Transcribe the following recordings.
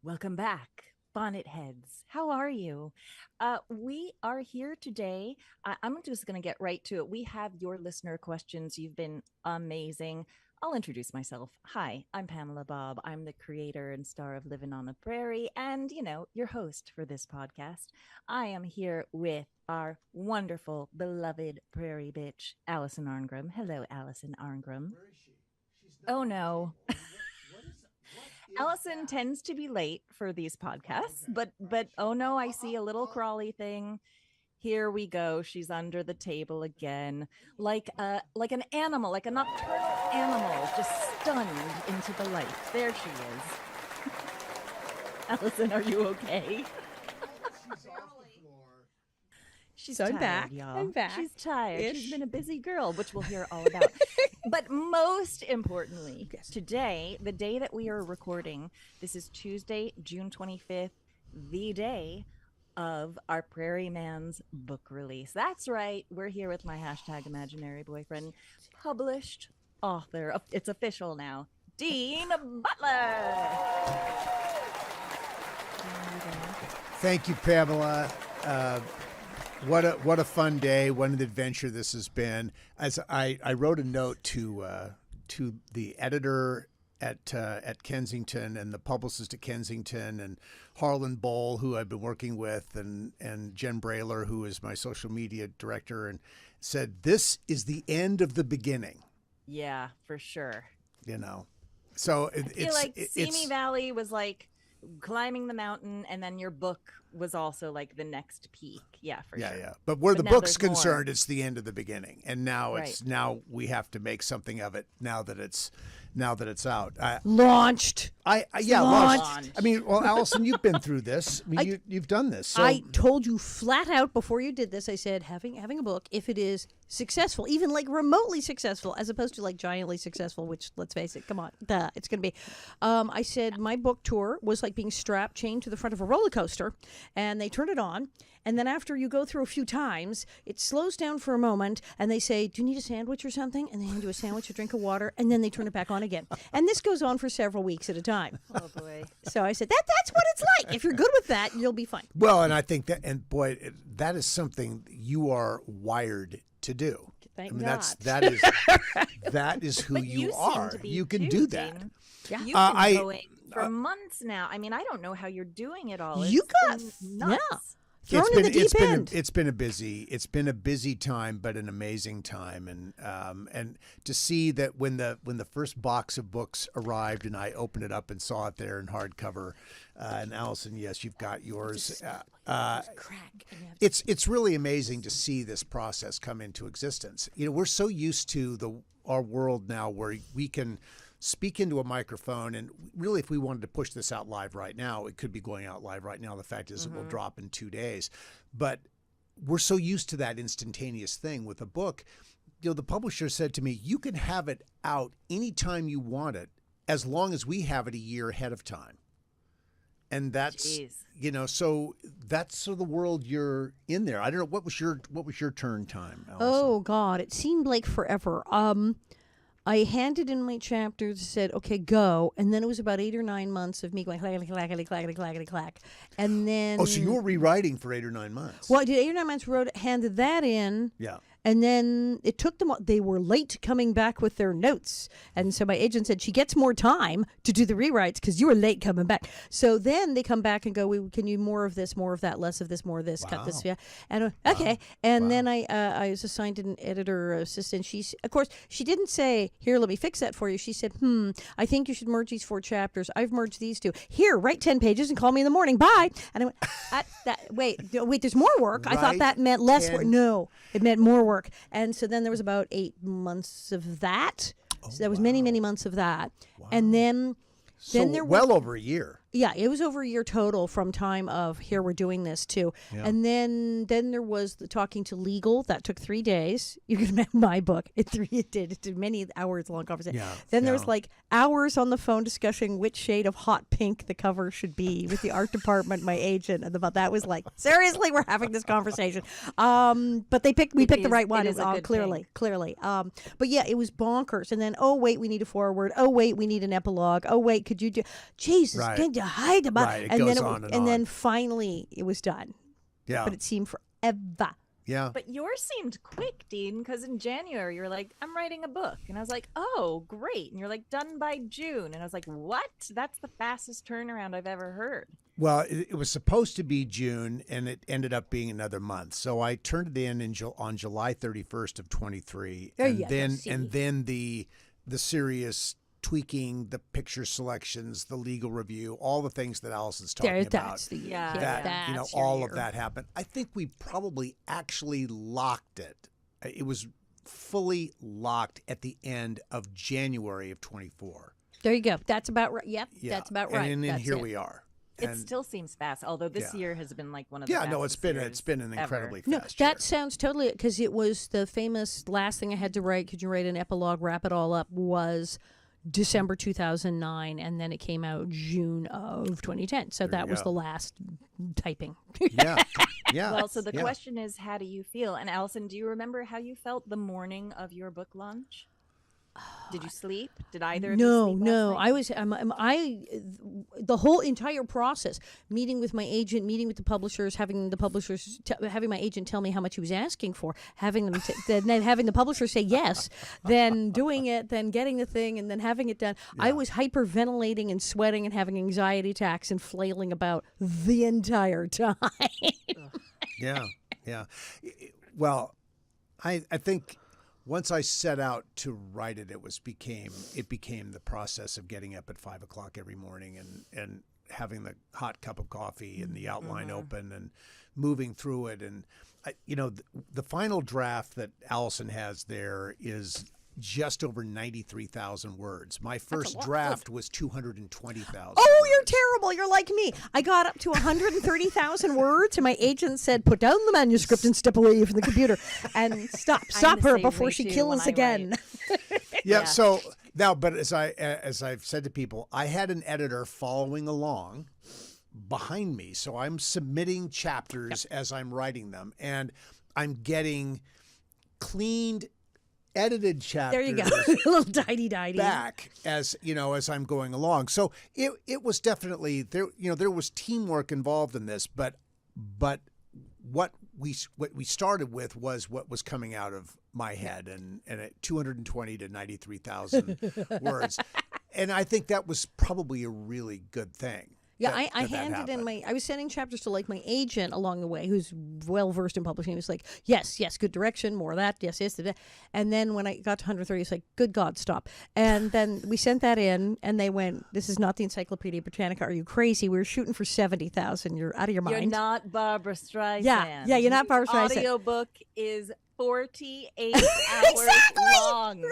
Welcome back, bonnet heads. How are you? We are here today. I'm just going to get right to it. We have your listener questions. You've been amazing. I'll introduce myself. Hi, I'm Pamela Bob. I'm the creator and star of Living on the Prairie and, your host for this podcast. I am here with our wonderful, beloved prairie bitch, Alison Arngrim. Hello, Alison Arngrim. Where is she? She's Oh, not no. here. What is Allison that? tends to be late for these podcasts, Okay. but All but right. oh no, I see a little crawly thing. Here we go. She's under the table again, like an animal, like a nocturnal animal, just stunned into the light. There she is. Allison, are you okay? She's off the floor. She's So I'm tired, back. y'all. I'm back. She's tired. She's Ish. been a busy girl, which we'll hear all about. But most importantly, Yes. today, the day that we are recording, this is Tuesday, June 25th, the day of our Prairie Man's book release. That's right. We're here with my hashtag imaginary boyfriend, published author. It's official now, Dean Butler. Thank you, Pamela. What a fun day! What an adventure this has been. As I wrote a note to the editor at Kensington and the publicist at Kensington and Harlan Bowl, who I've been working with, and Jen Brayler, who is my social media director, and said, "This is the end of the beginning." Yeah, for sure. So I feel like Simi Valley was like climbing the mountain, and then your book was also like the next peak. Yeah, for sure. Yeah. But where the now book's there's more. concerned, it's the end of the beginning, and now Right. now we have to make something of it. Now that it's out. Launched. Launched. I mean, well, Allison, you've been through this. I mean, you've done this. So. I told you flat out before you did this. I said having a book, if it is successful, even like remotely successful, as opposed to like giantly successful, which let's face it, come on, it's going to be. I said my book tour was like being strapped, chained to the front of a roller coaster, and they turn it on, and then after you go through a few times, it slows down for a moment, and they say, "Do you need a sandwich or something?" And they hand you a sandwich, a drink of water, and then they turn it back on again. And this goes on for several weeks at a time. Oh boy. So I said, that's what it's like. If you're good with that, you'll be fine. Well, and I think that, and boy, that is something you are wired to do. Thank I mean, God. that is who But you seem are. to be You can too, do that. Dean. Yeah. You've been I- going for months now. I mean, I don't know how you're doing it all. You It's got- been nuts. yeah. Thrown in the deep end. It's been a busy time, but an amazing time, and to see that when the first box of books arrived and I opened it up and saw it there in hardcover, and Allison, yes, you've got yours. Crack. It's really amazing to see this process come into existence. We're so used to our world now where we can speak into a microphone, and really, if we wanted to push this out live right now, it could be going out live right now. The fact is, it will drop in 2 days, but we're so used to that instantaneous thing. With a book, the publisher said to me, "You can have it out anytime you want it, as long as we have it a year ahead of time." And that's Jeez. so that's sort of the world you're in there. I don't know, what was your turn time, Allison? Oh God, it seemed like forever. I handed in my chapters, said, "Okay, go," and then it was about 8 or 9 months of me going clackety clackety clackety clackety clack, and then Oh, so you were rewriting for 8 or 9 months. well, I did 8 or 9 months, handed that in. Yeah. And then it took them, they were late coming back with their notes. And so my agent said, she gets more time to do the rewrites because you were late coming back. So then they come back and go, can you more of this, more of that, less of this, more of this, cut this. Wow. Yeah. And okay. And then I was assigned an editor assistant. Of course, she didn't say, here, let me fix that for you. She said, I think you should merge these 4 chapters. I've merged these 2. Here, write 10 pages and call me in the morning. Bye. And I went, wait, there's more work. I thought Write that meant less 10 work. No, it meant more work. And so then there was about 8 months of that. So there was many months of that. And then So there well over a year. Yeah, it was over a year total from time of here we're doing this too. Yeah. And then there was the talking to legal. That took 3 days. You can imagine my book. It did many hours long conversation. Yeah, Then there was yeah. like hours on the phone discussing which shade of hot pink the cover should be with the art department, my agent, and about that was like, seriously, we're having this conversation. But we picked the right one. It is a good clearly. But yeah, it was bonkers. And then, oh wait, we need a foreword. Oh wait, we need an epilogue. Oh wait, could you do? Jesus, Right. Hideaway. Right, it and goes then on and and then on. finally it was done. Yeah. But it seemed forever. Yeah. But yours seemed quick, Dean, because in January you were like, I'm writing a book. And I was like, oh, great. And you're like, done by June. And I was like, what? That's the fastest turnaround I've ever heard. Well, it was supposed to be June, and it ended up being another month. So I turned it in on July 31st of 23, Oh, and yeah, then see. the serious tweaking, the picture selections, the legal review, all the things that Alison's talking about. That's the Yeah. That that's all your of that happened. I think we probably actually locked it. It was fully locked at the end of January of 24. There you go. That's about right. Yep, Yeah. that's about right. And then That's here it. we are. It And- still seems fast, although this Yeah. year has been like one of the yeah, no, it's fastest been years an ever. incredibly No, fast year. that sounds totally because it was the famous last thing I had to write. Could you write an epilogue, wrap it all up? Was December 2009, and then it came out June of 2010. So There that you was go. the last typing. Yeah, yeah. Well, so the yeah. question is, how do you feel? And Alison, do you remember how you felt the morning of your book launch? Did you sleep? Did either of you No, sleep no. last night? I was the whole entire process, meeting with my agent, meeting with the publishers, having the publishers, having my agent tell me how much he was asking for, having them, then having the publisher say yes, then doing it, then getting the thing, and then having it done. I was hyperventilating and sweating and having anxiety attacks and flailing about the entire time. Yeah, yeah. Well, I think once I set out to write it, it became the process of getting up at 5 o'clock every morning and having the hot cup of coffee and the outline open and moving through it. And the final draft that Alison has there is just over 93,000 words. My first draft was 220,000. Oh, you're terrible. You're like me. I got up to 130,000 words, and my agent said, put down the manuscript and step away from the computer and stop the her same before way, she too, kills when I again. Yeah. So now, but as I've said to people, I had an editor following along behind me, so I'm submitting chapters as I'm writing them, and I'm getting cleaned, edited chapters. There you go. A little tidy. Back as I'm going along. So it was definitely there. There was teamwork involved in this, but what we started with was what was coming out of my head, and at 220 to 93,000 words, and I think that was probably a really good thing. Yeah, that I handed in I was sending chapters to like my agent along the way, who's well versed in publishing. He was like, yes, good direction, more of that, yes, that. And then when I got to 130, it's like, good God, stop. And then we sent that in, and they went, this is not the Encyclopedia Britannica. Are you crazy? We were shooting for 70,000. You're out of your mind. You're not Barbara Streisand. Yeah, you're not Barbara Streisand. Audiobook is 48 hours long.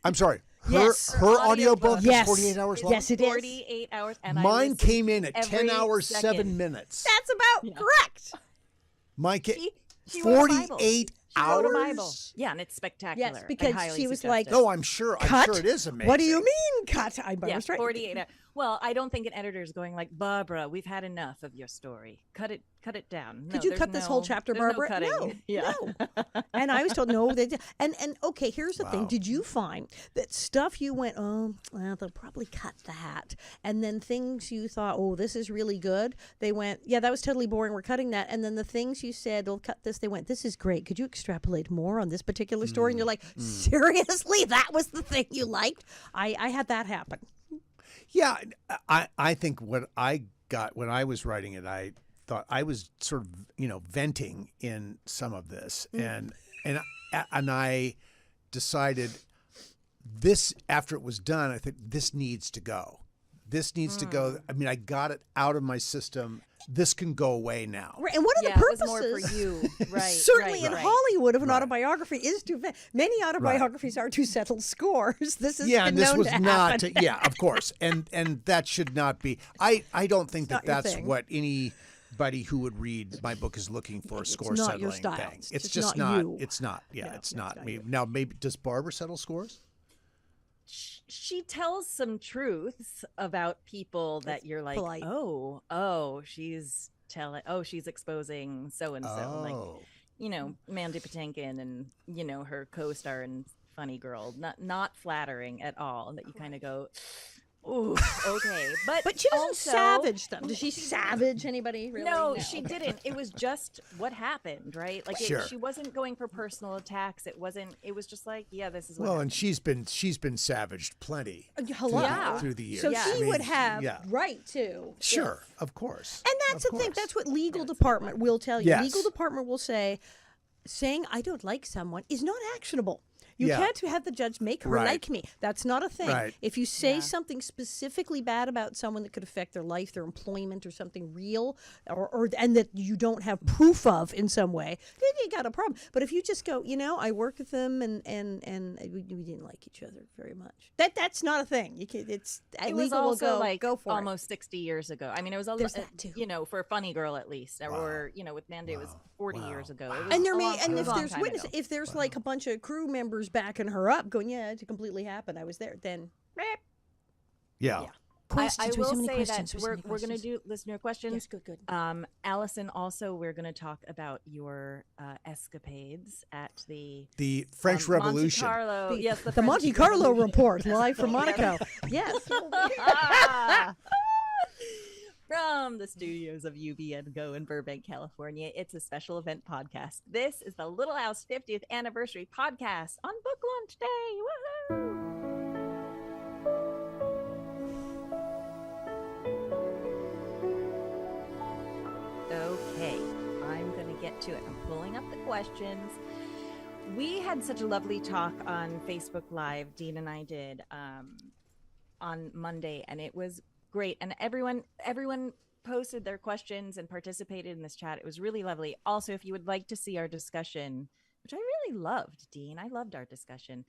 I'm sorry. Yes. Her audiobook Yes. is 48 hours long. Yes, it is. 48 hours. And I Mine listened came in at every 10 hours, second. 7 minutes. That's about correct. Mine She wrote a Bible. 48 She hours. wrote a Bible. Yeah, and it's spectacular. Yes, I because highly she was suggest like, it. No, I'm sure it is amazing. What do you mean, cut? I'm Barbara Yeah, Streisand. 48 hours. Well, I don't think an editor is going like, Barbara, we've had enough of your story. Cut it down. Could No, you there's cut this whole chapter, there's Barbara? No, cutting. No, Yeah. no. And I was told no. They did. And okay, here's the thing. Did you find that stuff you went, oh, well, they'll probably cut that, and then things you thought, oh, this is really good, they went, yeah, that was totally boring. We're cutting that. And then the things you said, we'll cut this. They went, this is great. Could you extrapolate more on this particular story? And you're like, seriously, that was the thing you liked? I had that happen. Yeah, I think what I got when I was writing it, I thought I was sort of venting in some of this, and I decided this after it was done. I think this needs to go. This needs to go. I mean, I got it out of my system. This can go away now. Right, and one of the Yeah, it purposes, was more for you. Right. certainly right, in right. Hollywood, of an autobiography is to many autobiographies are to settle scores. This has been and this known was to not. happen. Yeah, of course, and that should not be. I don't think not that your that's thing. what anybody who would read my book is looking for. A score not settling your style. thing. It's It's just just not not. you. It's not. Yeah, No, it's it's not not me. you. Now, maybe does Barbara settle scores? She tells some truths about people that you're like, polite. oh, she's she's exposing so and so, like Mandy Patinkin and her co-star in Funny Girl, not flattering at all. That you kind of go, Ooh, okay. But she doesn't also, savage them. Does she savage anybody? Really? No, she didn't. It was just what happened, right? Like Sure. she wasn't going for personal attacks. It wasn't. It was just like, yeah, this is what. Well, happened. and she's been savaged plenty Hello. through the years. So Yeah. she I mean, would have yeah. right to. Sure, of course. And that's Of the thing. course. That's what legal department will tell you. Yes. Legal department will say, saying I don't like someone is not actionable. You Yeah. can't have the judge make her Right. like me. That's not a thing. Right. If you say Yeah. something specifically bad about someone that could affect their life, their employment, or something real, or and that you don't have proof of in some way, then you got a problem. But if you just go, I work with them and we didn't like each other very much. That's not a thing. You can. It's it was legal will also go like go for it. almost 60 years ago. I mean, it was There's that too. for Funny Girl at least, or with Mandy, it was 40 years ago. It was And there a may, long- and it was if a long there's time witness, ago. if there's like a bunch of crew members backing her up, going, yeah, it completely happened. I was there. Then, Yeah. I We have will so many say questions. that We have so we're many going to questions. do listener questions. Yes, good. Alison, also, we're going to talk about your escapades at the The French Monte Revolution. Carlo. Yes, The French Monte Carlo Revolution. report, live from Monaco. Yes. From the studios of UBN Go in Burbank, California, it's a special event podcast. This is the Little House 50th anniversary podcast on Book Launch Day. Woohoo! Okay, I'm going to get to it. I'm pulling up the questions. We had such a lovely talk on Facebook Live, Dean and I did, on Monday, and it was great. And everyone posted their questions and participated in this chat. It was really lovely. Also, if you would like to see our discussion, which I really loved, Dean, I loved our discussion.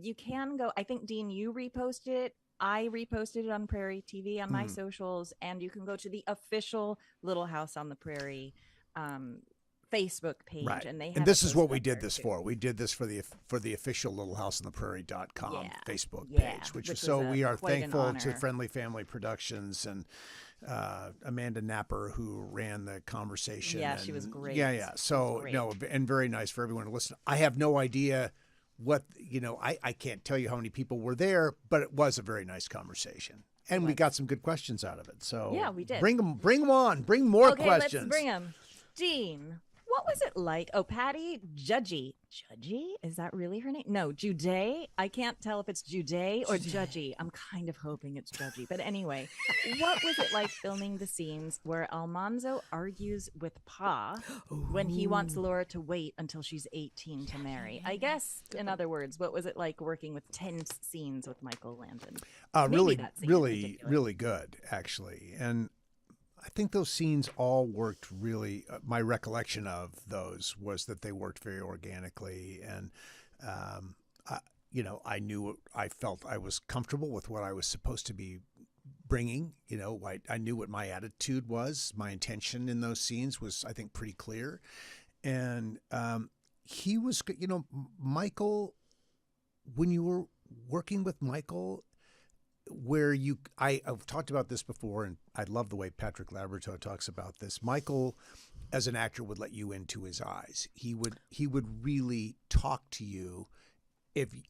You can go, I think, Dean, you reposted it. I reposted it on Prairie TV on my socials, and you can go to the official Little House on the Prairie Facebook page, Right. and they have And this it is what posted we up did there, this too. for. We did this for the official littlehouseontheprairie.com Yeah. Facebook Yeah. page, which Which is so was, we are quite an thankful to honor. Friendly Family Productions and Amanda Napper, who ran the conversation. Yeah, she and- was great. Yeah, yeah. So great. no, and very nice for everyone to listen. I have no idea what I can't tell you how many people were there, but it was a very nice conversation. And we got some good questions out of it. So Yeah, we did. Bring them on. Bring more Okay, questions. let's bring him. Dean, what was it like? Oh, Patty Judgy. Judgy? Is that really her name? No, Juday. I can't tell if it's Juday or Judgy. I'm kind of hoping it's Judgy. But anyway, what was it like filming the scenes where Almanzo argues with Pa when he wants Laura to wait until she's 18 to marry? I guess, in other words, what was it like working with tense scenes with Michael Landon? Maybe Really, that scene in really, particular. really good, actually. And I think those scenes all worked really. My recollection of those was that they worked very organically, and I felt I was comfortable with what I was supposed to be bringing. I knew what my attitude was. My intention in those scenes was, I think, pretty clear, and he was. Michael, when you were working with Michael, I've talked about this before, and I love the way Patrick Laboratoe talks about this. Michael, as an actor, would let you into his eyes. He would really talk to you,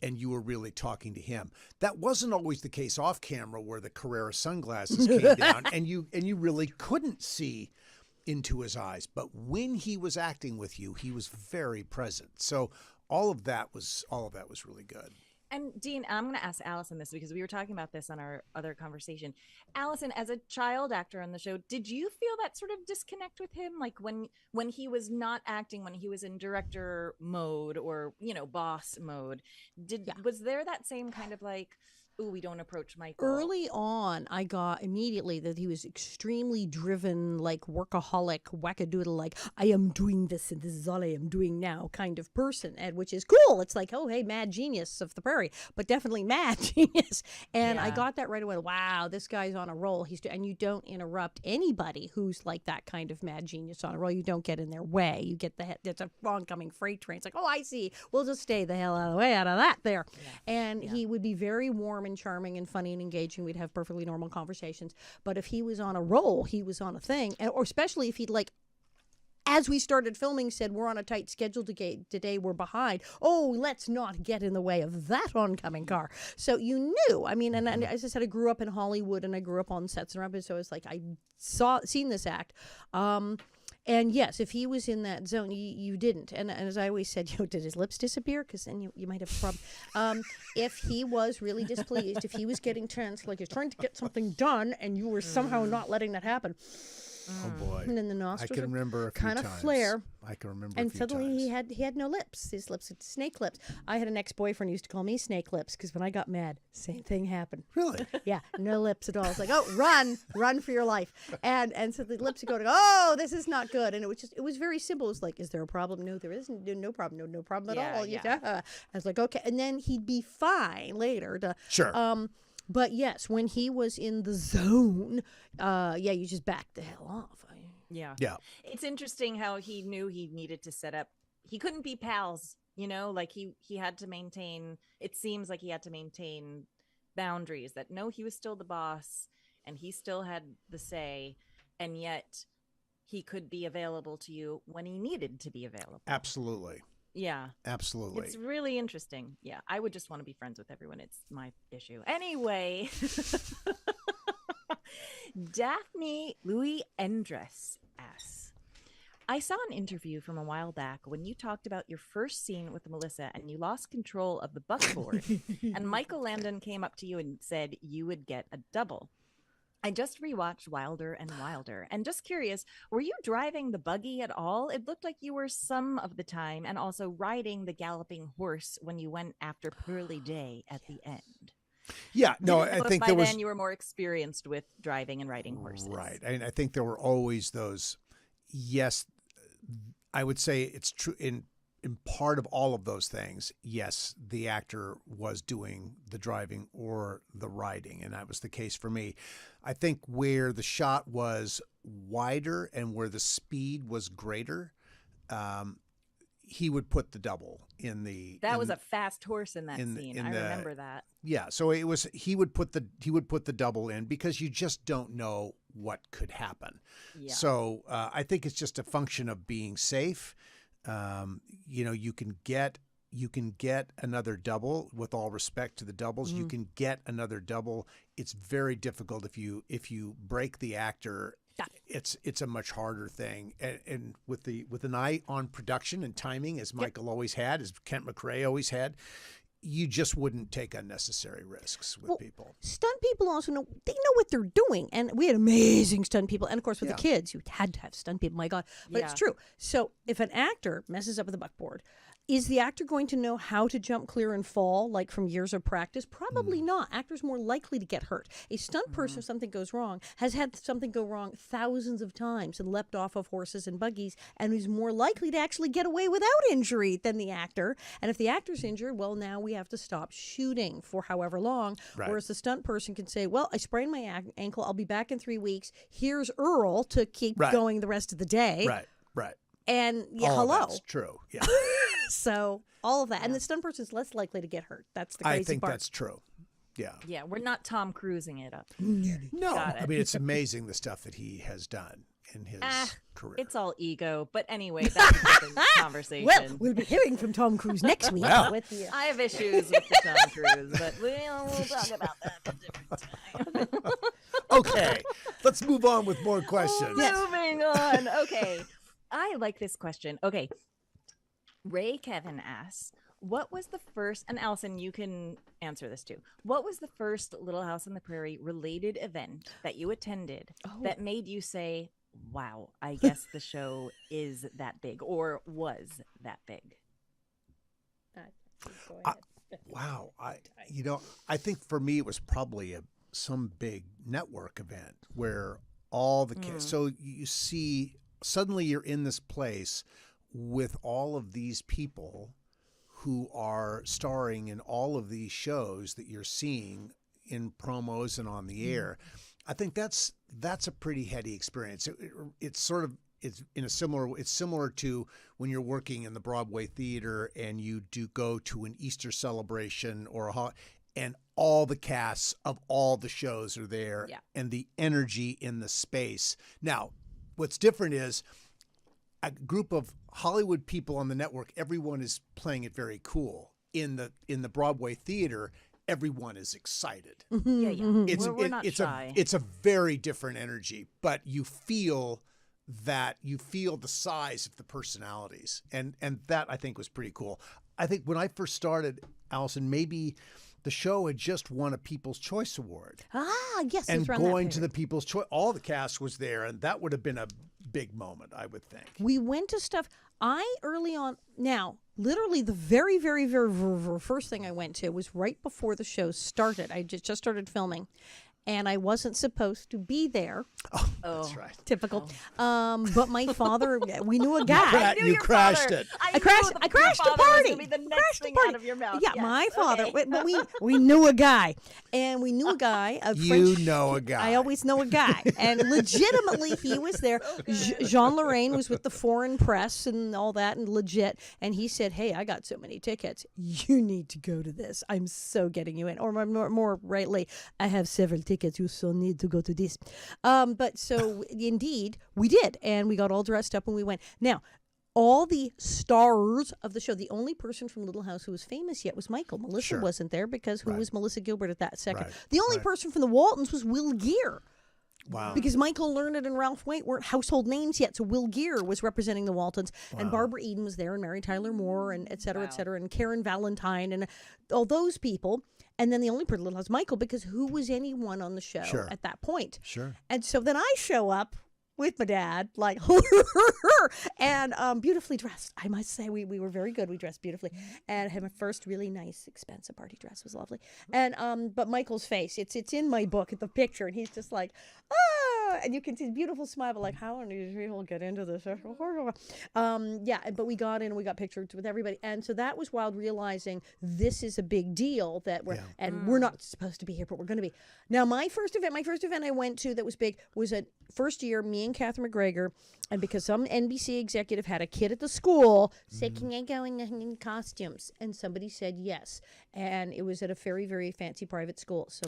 and you were really talking to him. That wasn't always the case off camera, where the Carrera sunglasses came down, and you really couldn't see into his eyes. But when he was acting with you, he was very present. So all of that was really good. And Dean, I'm going to ask Alison this because we were talking about this on our other conversation. Alison, as a child actor on the show, did you feel that sort of disconnect with him? Like when he was not acting, when he was in director mode or, boss mode, was there that same kind of like, ooh, we don't approach Michael? Early on, I got immediately that he was extremely driven, like workaholic, wackadoodle, like I am doing this and this is all I am doing now kind of person, and which is cool. It's like, oh, hey, mad genius of the prairie, but definitely mad genius. And I Yeah. got that right away. Wow, this guy's on a roll. And you don't interrupt anybody who's like that kind of mad genius on a roll. You don't get in their way. You get it's a oncoming freight train. It's like, oh, I see. We'll just stay the hell out of the way out of that there. Yeah. And he would be very warm and charming and funny and engaging. We'd have perfectly normal conversations. But if he was on a roll, he was on a thing, or especially if he'd like as we started filming, said, we're on a tight schedule today, we're behind. Oh, let's not get in the way of that oncoming car. So you knew. I mean, and as I said, I grew up in Hollywood and I grew up on sets and everything, so it's like I seen this act. And yes, if he was in that zone, you didn't. And as I always said, did his lips disappear? Because then you might have a problem. If he was really displeased, if he was getting tense, like you're trying to get something done and you were somehow not letting that happen. Oh boy! And then the nostrils I can remember a few kind of times. flare. I can remember. And a few suddenly times. he had no lips. His lips had snake lips. I had an ex-boyfriend who used to call me snake lips because when I got mad, same thing happened. Really? Yeah, no lips at all. It's like, oh, run for your life. And so the lips would go, oh, this is not good. And it was very simple. It was like, is there a problem? No, there isn't. No problem. No problem at all. I was like, okay. And then he'd be fine later. Sure. But yes, when he was in the zone, you just back the hell off. Yeah. Yeah. It's interesting how he knew he needed to set up. He couldn't be pals, like he had to maintain. It seems like he had to maintain boundaries that no, he was still the boss and he still had the say. And yet he could be available to you when he needed to be available. Absolutely. Yeah. Absolutely. It's really interesting. Yeah. I would just want to be friends with everyone. It's my issue. Anyway. Daphne Louis Endress asks, I saw an interview from a while back when you talked about your first scene with Melissa and you lost control of the buckboard and Michael Landon came up to you and said you would get a double. I just rewatched Wilder and Wilder and just curious, were you driving the buggy at all? It looked like you were some of the time and also riding the galloping horse when you went after Pearly Day at the end. Yeah, no, Didn't know I if think by there was then you were more experienced with driving and riding horses. right. I think there were always those. Yes, I would say it's true in part of all of those things. Yes, the actor was doing the driving or the riding, and that was the case for me. I think where the shot was wider and where the speed was greater, he would put the double in the. That was a fast horse in that scene. I remember that. Yeah, so it was. He would put the double in because you just don't know what could happen. Yeah. So I think it's just a function of being safe. You can get another double. With all respect to the doubles, you can get another double. It's very difficult if you break the actor. It's a much harder thing, and with an eye on production and timing, as Michael always had, as Kent McRae always had, you just wouldn't take unnecessary risks with people. Stunt people also know what they're doing, and we had amazing stunt people, and of course with the kids, you had to have stunt people. My God, but it's true. So if an actor messes up with the buckboard, is the actor going to know how to jump, clear, and fall, like from years of practice? Probably not. Actors more likely to get hurt. A stunt person, if something goes wrong, has had something go wrong thousands of times and leapt off of horses and buggies, and is more likely to actually get away without injury than the actor. And if the actor's injured, well, now we have to stop shooting for however long. Right. Whereas the stunt person can say, well, I sprained my ankle. I'll be back in 3 weeks. Here's Earl to keep going the rest of the day. Right. And All hello. that's true. Yeah. So all of that, and the stunt person is less likely to get hurt. That's the crazy I think part. that's true. Yeah. Yeah, we're not Tom Cruising it up. No, I mean it's amazing the stuff that he has done in his career. It's all ego, but anyway, that's a different conversation. Well, we'll be hearing from Tom Cruise next week. With the, I have issues with the Tom Cruise, but we'll talk about that at a different time. Okay, let's move on with more questions. Moving on. Okay. I like this question. Okay. Ray Kevin asks, what was the first, and Alison, you can answer this too. What was the first Little House on the Prairie related event that you attended that made you say, wow, I guess the show is that big or was that big? Go ahead. Wow. I think for me it was probably some big network event where all the kids, so you see, suddenly you're in this place with all of these people who are starring in all of these shows that you're seeing in promos and on the air. I think that's a pretty heady experience. It's similar to when you're working in the Broadway theater and you do go to an Easter celebration and all the casts of all the shows are there and the energy in the space. Now, what's different is a group of Hollywood people on the network, everyone is playing it very cool. In the Broadway theater, everyone is excited. Yeah, yeah. We're not it's shy. it's a very different energy, but you feel the size of the personalities, and that I think was pretty cool. I think when I first started, Alison, maybe the show had just won a People's Choice Award. Yes. And it's around going that to the People's Choice, all the cast was there, and that would have been a big moment, I would think. We went to stuff. Early on, now, literally the very, very, very, very first thing I went to was right before the show started. I just started filming. And I wasn't supposed to be there. Oh, that's right. Typical. But my father, we knew a guy. You crashed it. I crashed the party. Crashed the party. Out of your mouth. Yeah, yes. my father. Okay. But we knew a guy, and we knew a guy. You know a guy. I always know a guy, and legitimately he was there. Jean Lorraine was with the foreign press and all that, and legit. And he said, "Hey, I got so many tickets. You need to go to this. I'm so getting you in." Or more rightly, I have several tickets. You so need to go to this. But so indeed we did, and we got all dressed up and we went. Now, all the stars of the show, the only person from Little House who was famous yet was Michael. Melissa wasn't there because who was Melissa Gilbert at that second? Right. The only person from the Waltons was Will Geer. Wow. Because Michael Learned and Ralph White weren't household names yet, so Will Geer was representing the Waltons, and Barbara Eden was there, and Mary Tyler Moore, and et cetera, and Karen Valentine, and all those people. And then the only person Little House, Michael, because who was anyone on the show at that point? Sure. And so then I show up with my dad, like, and beautifully dressed. I must say, we were very good. We dressed beautifully, and I had my first really nice, expensive party dress. It was lovely. And but Michael's face, it's in my book, at the picture, and he's just like, and you can see his beautiful smile, but like, how do these people get into this? But we got in and we got pictures with everybody, and so that was wild, realizing this is a big deal that we're not supposed to be here, but we're going to be. Now, my first event I went to that was big was a first year, me and Catherine McGregor, and because some NBC executive had a kid at the school say, "Can I go in costumes?" And somebody said yes, and it was at a very, very fancy private school. So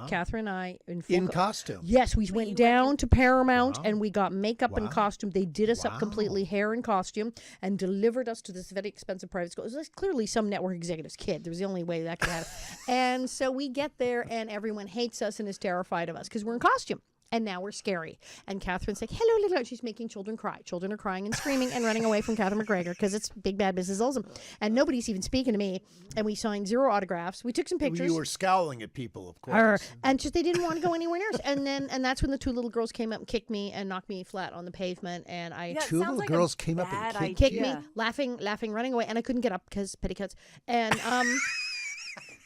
Catherine and I in costume. Yes, we went down to Paramount and we got makeup and costume. They did us up completely, hair and costume, and delivered us to this very expensive private school. It was clearly some network executive's kid. There was the only way that could happen. And so we get there and everyone hates us and is terrified of us because we're in costume. And now we're scary. And Catherine's like, "Hello, little." She's making children cry. Children are crying and screaming and running away from Catherine McGregor because it's big bad business awesome. And nobody's even speaking to me. And we signed 0 autographs. We took some pictures. You were scowling at people, of course. And just they didn't want to go anywhere near us. And that's when the 2 little girls came up and kicked me and knocked me flat on the pavement. And I 2 little girls came up and kicked me, laughing, laughing, running away. And I couldn't get up because petticoats. And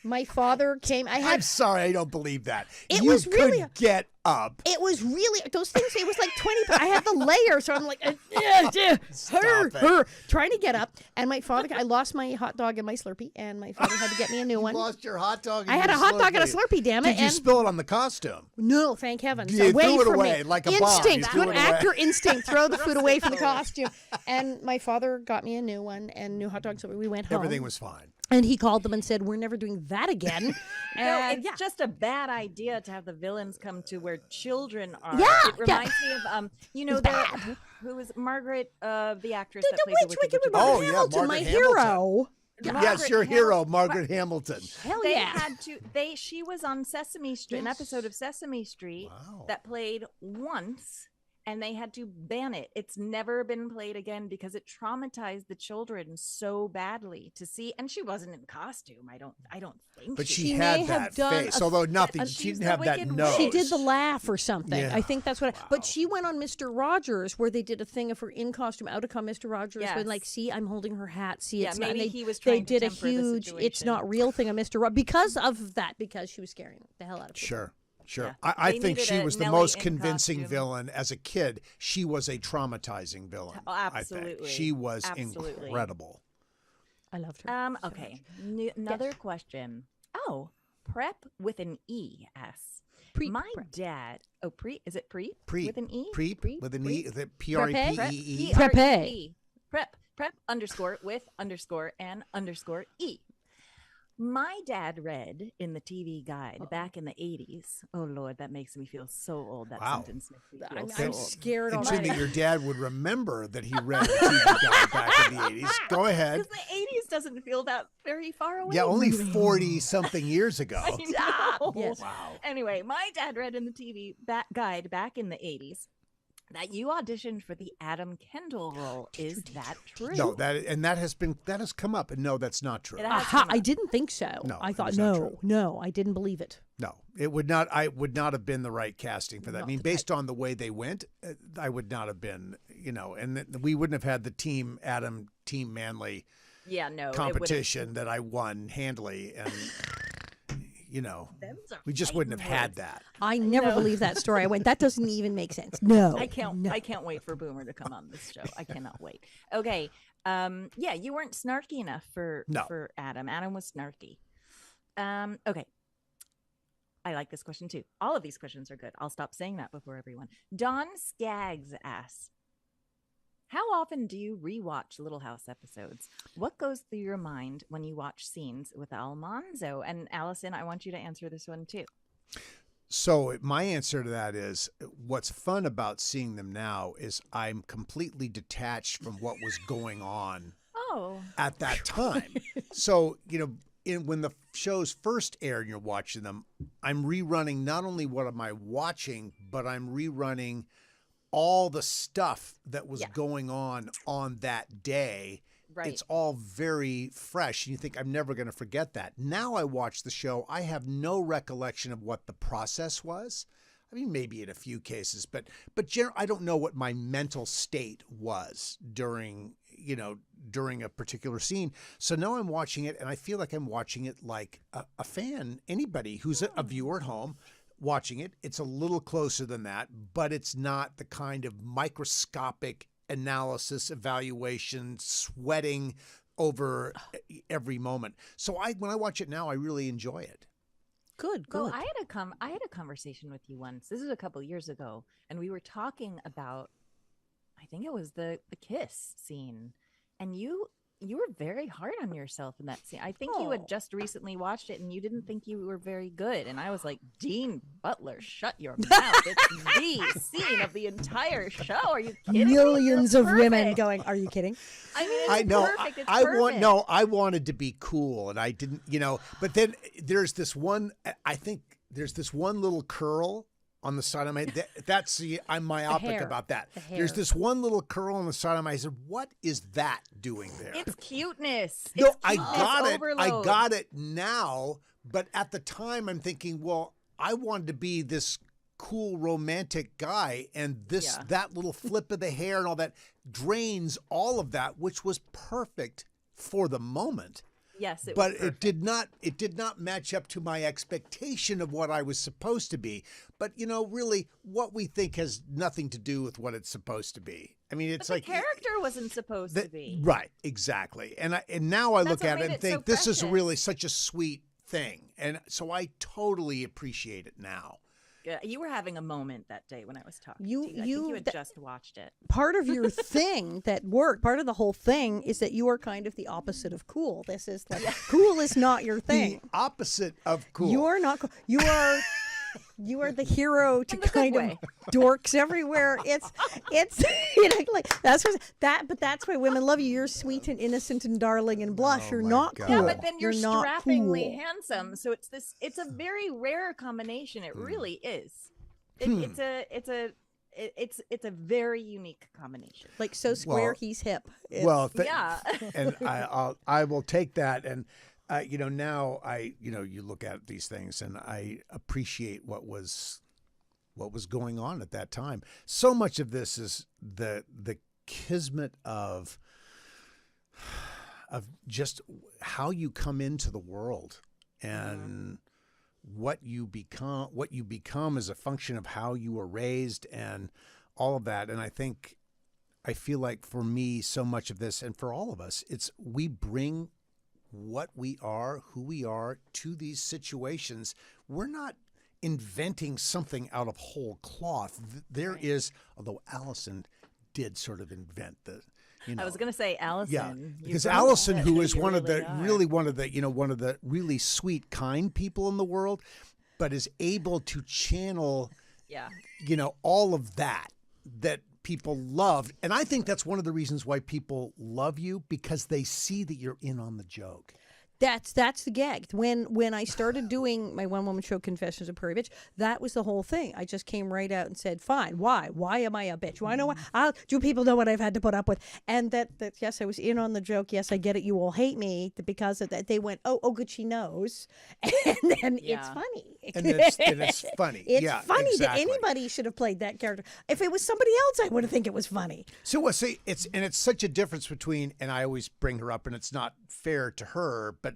my father came. I'm sorry, I don't believe that. It you was really could get up. It was really those things. It was like 20. I had the layer, so I'm like, trying to get up. And my father, I lost my hot dog and my Slurpee, and my father had to get me a new one. You lost your hot dog. And I had a hot dog and a Slurpee. Damn it! Did you spill it on the costume? No, thank heaven. You away threw it from away me. like a instinct, bomb. good actor instinct. Throw the food away from the costume. And my father got me a new one and new hot dogs. So we went home. Everything was fine. And he called them and said, "We're never doing that again." No, it's just a bad idea to have the villains come to where children are. Yeah, it reminds me of who was Margaret, the actress that played the Wicked Witch. Margaret Hamilton, my hero. Yes, your hero, Margaret Hamilton. Hell They yeah! had to. She was on Sesame Street, an episode of Sesame Street that played once. And they had to ban it. It's never been played again because it traumatized the children so badly to see. And she wasn't in costume. I don't think. But she She had may that have done face, a- although nothing. She she's didn't the have that Wicked nose. She did the laugh or something. Yeah. I think that's what. But she went on Mr. Rogers, where they did a thing of her in costume, out of costume, Mr. Rogers, Yes. when like, see, I'm holding her hat. See, it's not. maybe And he was they trying to did a temper the huge. It's situation. not real thing on Mr. Rogers because of that. Because she was scaring the hell out of people. Sure. Yeah. I They think needed she a was the Nelly most in convincing costume. villain. As a kid, she was a traumatizing villain. Oh, absolutely. I think. She was Absolutely. incredible. I loved her. Okay. Another question. Oh, prep with an E-S. My dad. Oh, is it pre? Pre with an E? Pre with an E. The P-R-E-P-E-E. Prepe. Prep underscore with underscore and underscore E. My dad read in the TV guide back in the 80s. Oh, Lord, that makes me feel so old. That Wow. sentence makes me feel I'm, so I'm old. scared Interesting already. that your dad would remember that he read the TV guide back in the 80s. Go ahead. Because the 80s doesn't feel that very far away. Yeah, only from me. 40-something years ago. I know. Yes. Wow. Anyway, my dad read in the TV guide back in the 80s that you auditioned for the Adam Kendall role. Is that true? No, that has come up, and no, that's not true. It has Aha, come up. I didn't think so. No, I it thought was not true. no, I didn't believe it. No, it would not. I would not have been the right casting for that. Not I mean, the based on the way they went, I would not have been. And we wouldn't have had the Team Adam, Team Manly Yeah, no. competition that I won handily, and we just wouldn't have had that. I never No. believed that story. I went, that doesn't even make sense. No. I can't. No. I can't wait for Boomer to come on this show. I cannot wait. Okay. Yeah, you weren't snarky enough for Adam. Adam was snarky. Okay. I like this question too. All of these questions are good. I'll stop saying that before everyone. Don Skaggs asks, how often do you rewatch Little House episodes? What goes through your mind when you watch scenes with Almanzo? And Allison, I want you to answer this one too. So my answer to that is, what's fun about seeing them now is I'm completely detached from what was going on at that time. So, when the shows first aired and you're watching them, I'm rerunning not only what am I watching, but I'm rerunning all the stuff that was going on that day. Right. It's all very fresh. And you think, I'm never going to forget that. Now I watch the show. I have no recollection of what the process was. I mean, maybe in a few cases, but I don't know what my mental state was during a particular scene. So now I'm watching it and I feel like I'm watching it like a fan, anybody who's a viewer at home watching it. It's a little closer than that, but it's not the kind of microscopic analysis, evaluation, sweating over every moment. So when I watch it now, I really enjoy it. Good. Well, I had a conversation with you once. This is a couple years ago, and we were talking about, I think it was the kiss scene, and you were very hard on yourself in that scene. I think you had just recently watched it, and you didn't think you were very good. And I was like, Dean Butler, shut your mouth! It's the scene of the entire show. Are you kidding me? Millions It's of women perfect. going, are you kidding? I mean, it's I know. perfect. It's perfect. I wanted to be cool, and I didn't. But then there's this one. I think there's this one little curl on the side of my. I'm myopic hair. about that. The hair. There's this one little curl on the side of my head. What is that doing there? It's cuteness. No, It's I cuteness got it. I overload. got it now. But at the time, I'm thinking, well, I wanted to be this cool romantic guy, and that little flip of the hair and all that drains all of that, which was perfect for the moment. Yes, it But was it did not. It did not match up to my expectation of what I was supposed to be. But really, what we think has nothing to do with what it's supposed to be. I mean, it's But like the character wasn't supposed to be. right, exactly. And now I That's look what at it made and it so think this is precious. really such a sweet thing, and so I totally appreciate it now. Yeah, you were having a moment that day when I was talking You- to you. I think you- you had just watched it. Part of your thing that worked, part of the whole thing is that you are kind of the opposite of cool. This is like, cool is not your thing. The opposite of cool. You are not cool. You are the hero to In the good kind way. of dorks everywhere. It's like but that's why women love you. You're sweet and innocent and darling and blush. Oh You're my not God. cool. Yeah, but then you're not strappingly cool. handsome. So it's a very rare combination. It really is. It's a very unique combination. Like so square, Well- he's hip. It's- well, Yeah. and I will take that. And now you look at these things, and I appreciate what was going on at that time. So much of this is the kismet of just how you come into the world and what you become as a function of how you were raised and all of that. And I feel like for me, so much of this, and for all of us, it's we bring what we are, who we are to these situations. We're not inventing something out of whole cloth. There is, although Alison did sort of invent You know, I was going to say Allison. yeah, You because brought Allison, it. who is You one of the are. one of the one of the really sweet, kind people in the world, but is able to channel, Yeah. all of that people loved. And I think that's one of the reasons why people love you, because they see that you're in on the joke. That's the gag. When I started doing my one-woman show, Confessions of Prairie Bitch, that was the whole thing. I just came right out and said, fine, why? Why am I a bitch? Why know what? Do people know what I've had to put up with? And that yes, I was in on the joke. Yes, I get it. You all hate me because of that. They went, oh, good, she knows. And then it's Yeah. funny. And it's funny. It's yeah, funny exactly. that anybody should have played that character. If it was somebody else, I would have think it was funny. So see, it's such a difference between, and I always bring her up, and it's not fair to her, but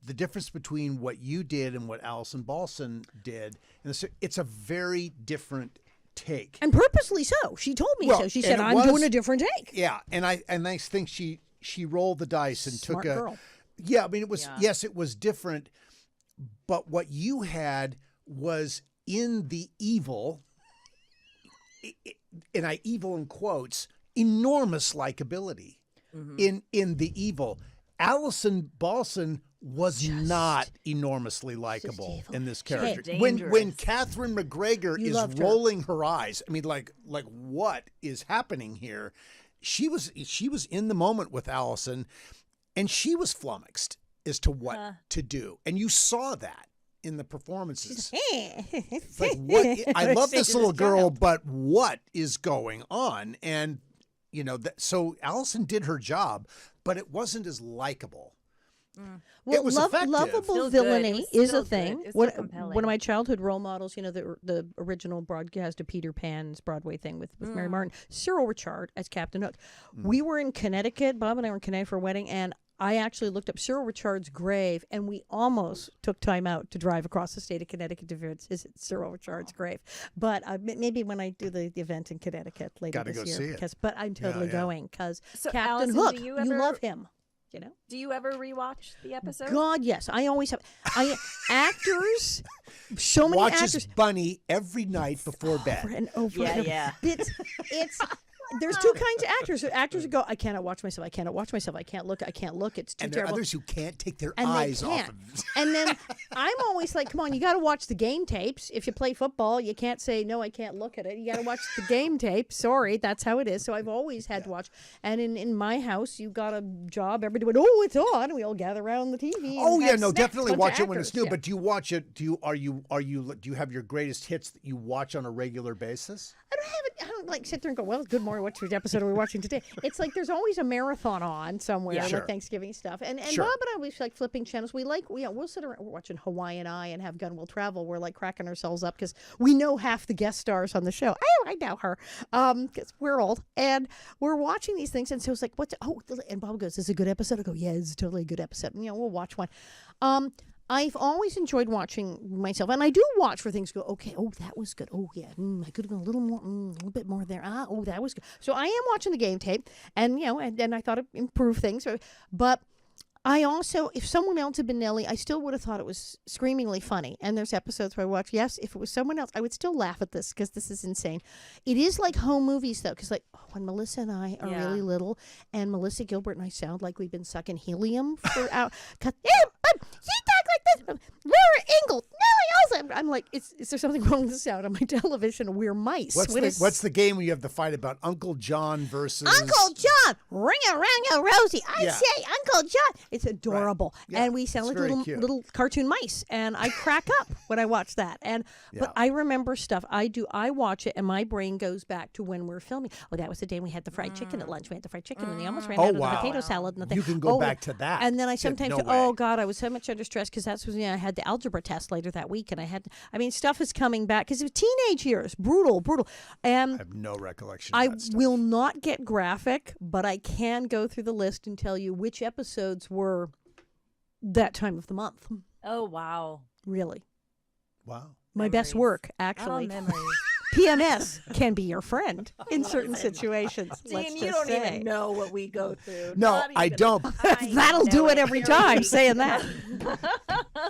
the difference between what you did and what Alison Balson did, and it's a very different take. And purposely so. She told me so. She said, I'm doing a different take. Yeah, and I think she rolled the dice and Smart took girl. Yeah, I mean, it was yes, it was different, but what you had was in the evil, and I evil in quotes, enormous likability. In the evil. Alison Balson was not enormously likable in this character. When dangerous. Catherine McGregor You is loved her. rolling her eyes, I mean, like what is happening here? She was in the moment with Allison, and she was flummoxed as to what to do, and you saw that in the performances. It's like, what? I love this little girl, but what is going on? And so Allison did her job, but it wasn't as likable. Well, it was effective. Lovable Still good. villainy It was is still a thing. good. It's One still compelling. of my childhood role models, the original broadcast of Peter Pan's Broadway thing with Mary Martin, Cyril Richard as Captain Hook. We were in Connecticut. Bob and I were in Connecticut for a wedding, and I actually looked up Cyril Richard's grave, and we almost took time out to drive across the state of Connecticut to visit Cyril Richard's grave. But maybe when I do the event in Connecticut later Gotta this go year, see it. but I'm totally yeah. going because So, Captain Allison, Hook, do you you ever- love him. Do you ever rewatch the episode? God, yes. I always have. Actors, so many Watches actors. Bunny every night before Over bed. and over. Yeah, and over. yeah. It's. There's two kinds of actors. Actors who go, I cannot watch myself. I cannot watch myself. I can't look. I can't look. It's too And there are terrible. others who can't take their And eyes they off can't. of And then I'm always like, come on, you got to watch the game tapes. If you play football, you can't say, no, I can't look at it. You got to watch the game tape. Sorry, that's how it is. So I've always had to watch. And in my house, you got a job. Everybody went, oh, it's on. And we all gather around the TV. Oh and yeah, have no, snacks, definitely bunch watch of it when it's actors. new. Yeah. But do you watch it? Do you have your greatest hits that you watch on a regular basis? I don't like sit there and go, well, good morning. What episode are we watching today? It's like there's always a marathon on somewhere, Yeah. Sure. like Thanksgiving stuff. And Sure. Bob and I always like flipping channels. We'll sit around, we're watching Hawaiian Eye and Have Gun Will Travel. We're like cracking ourselves up because we know half the guest stars on the show. Oh, I know her. Because we're old. And we're watching these things. And so it's like, and Bob goes, this is a good episode? I go, yeah, it's totally a good episode. And, we'll watch one. I've always enjoyed watching myself, and I do watch for things. Go, okay, oh, that was good. Oh, yeah, I could have gone a little more, a little bit more there. Oh, that was good. So I am watching the game tape, and and I thought it improved things. But I also, if someone else had been Nellie, I still would have thought it was screamingly funny. And there's episodes where I watch. Yes, if it was someone else, I would still laugh at this because this is insane. It is like home movies though, because when Melissa and I are really little, and Melissa Gilbert and I sound like we've been sucking helium for hours. She talks like this. Laura Ingalls. Nellie Olsen. I'm like, is there something wrong with the sound on my television? We're mice. What's the game where you have the fight about Uncle John versus Uncle John? Ring around Rosie. I Yeah. say Uncle John. It's adorable. Right. Yeah, And we sound it's like very cute. little cartoon mice. And I crack up when I watch that. But I remember stuff. I watch it and my brain goes back to when we're filming. Oh, that was the day we had the fried chicken at lunch. We had the fried chicken and they almost ran Oh, out of the wow. potato salad and the thing. You can go back to that. And then I Said, sometimes "No go, way." oh God, I was so much under stress because that's when I had the algebra test later that week. And stuff is coming back because it was teenage years. Brutal. I have no recollection I of that stuff. will not get graphic, but I can go through the list and tell you which episodes were that time of the month. Oh, wow. Really. Wow. My best Memories. work, Oh, actually. memories. PMS can be your friend in certain situations. See, let's and just you don't say. even know what we go through. No, Not I even- don't. That'll do know it every time, saying that.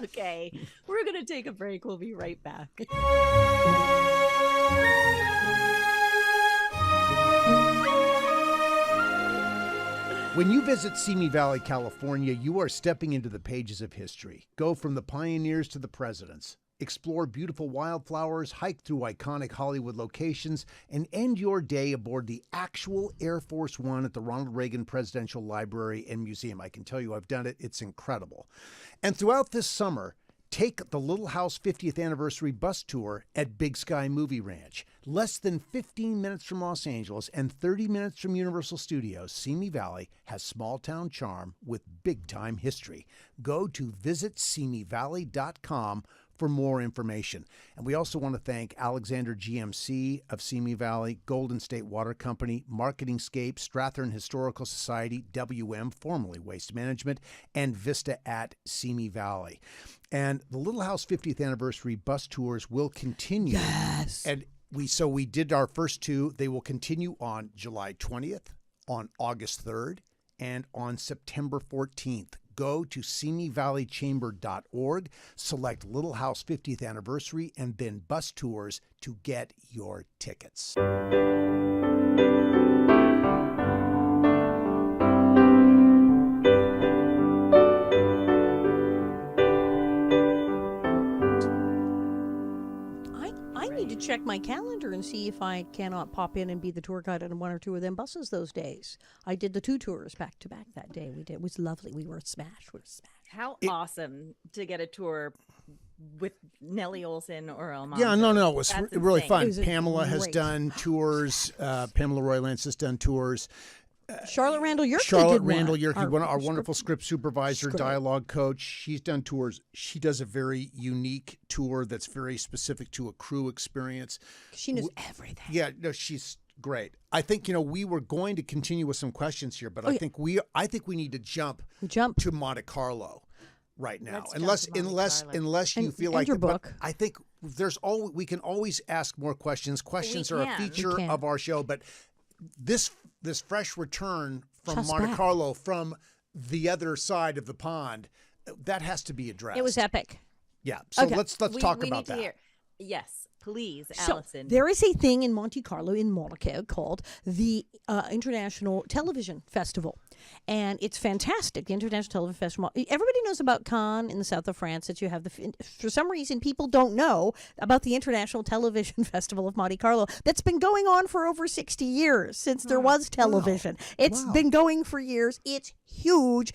Okay, we're going to take a break. We'll be right back. When you visit Simi Valley, California, you are stepping into the pages of history. Go from the pioneers to the presidents. Explore beautiful wildflowers, hike through iconic Hollywood locations, and end your day aboard the actual Air Force One at the Ronald Reagan Presidential Library and Museum. I can tell you I've done it. It's incredible. And throughout this summer, take the Little House 50th Anniversary bus tour at Big Sky Movie Ranch. Less than 15 minutes from Los Angeles and 30 minutes from Universal Studios, Simi Valley has small-town charm with big-time history. Go to visitsimivalley.com for more information. And we also want to thank Alexander GMC of Simi Valley, Golden State Water Company, Marketingscape, Strathern Historical Society, WM, formerly Waste Management, and Vista at Simi Valley. And the Little House 50th Anniversary bus tours will continue. Yes. And we did our first two. They will continue on July 20th, on August 3rd, and on September 14th. Go to simivalleychamber.org, select Little House 50th Anniversary, and then bus tours to get your tickets. I need to check my calendar and see if I cannot pop in and be the tour guide on one or two of them buses those days. I did the two tours back to back that day. We did. It was lovely. We were smashed. How awesome to get a tour with Nellie Olson or Almanzo. Yeah, no, it was That's really insane. fun. Pamela has great. done tours. Pamela Roy Lance has done tours. Charlotte Randall Yerke Charlotte did Randall one. Yerke, our wonderful script supervisor, Script. dialogue coach. She's done tours. She does a very unique tour that's very specific to a crew experience. She knows everything. Yeah, no, she's great. I think we were going to continue with some questions here, but I think we need to jump to Monte Carlo right now. Let's jump to Monte Carlo. Unless you feel like your but book. I think we can always ask more questions. Questions are a can. feature We can. of our show, but this fresh return from Just Monte back. Carlo from the other side of the pond, that has to be addressed. It was epic. Yeah. So Okay. let's talk we about need that. to hear. Yes, please, So Alison. there is a thing in Monte Carlo, in Monaco, called the International Television Festival. And it's fantastic, the International Television Festival. Everybody knows about Cannes in the south of France, that you have for some reason, people don't know about the International Television Festival of Monte Carlo that's been going on for over 60 years, since there was television. It's been going for years. It's huge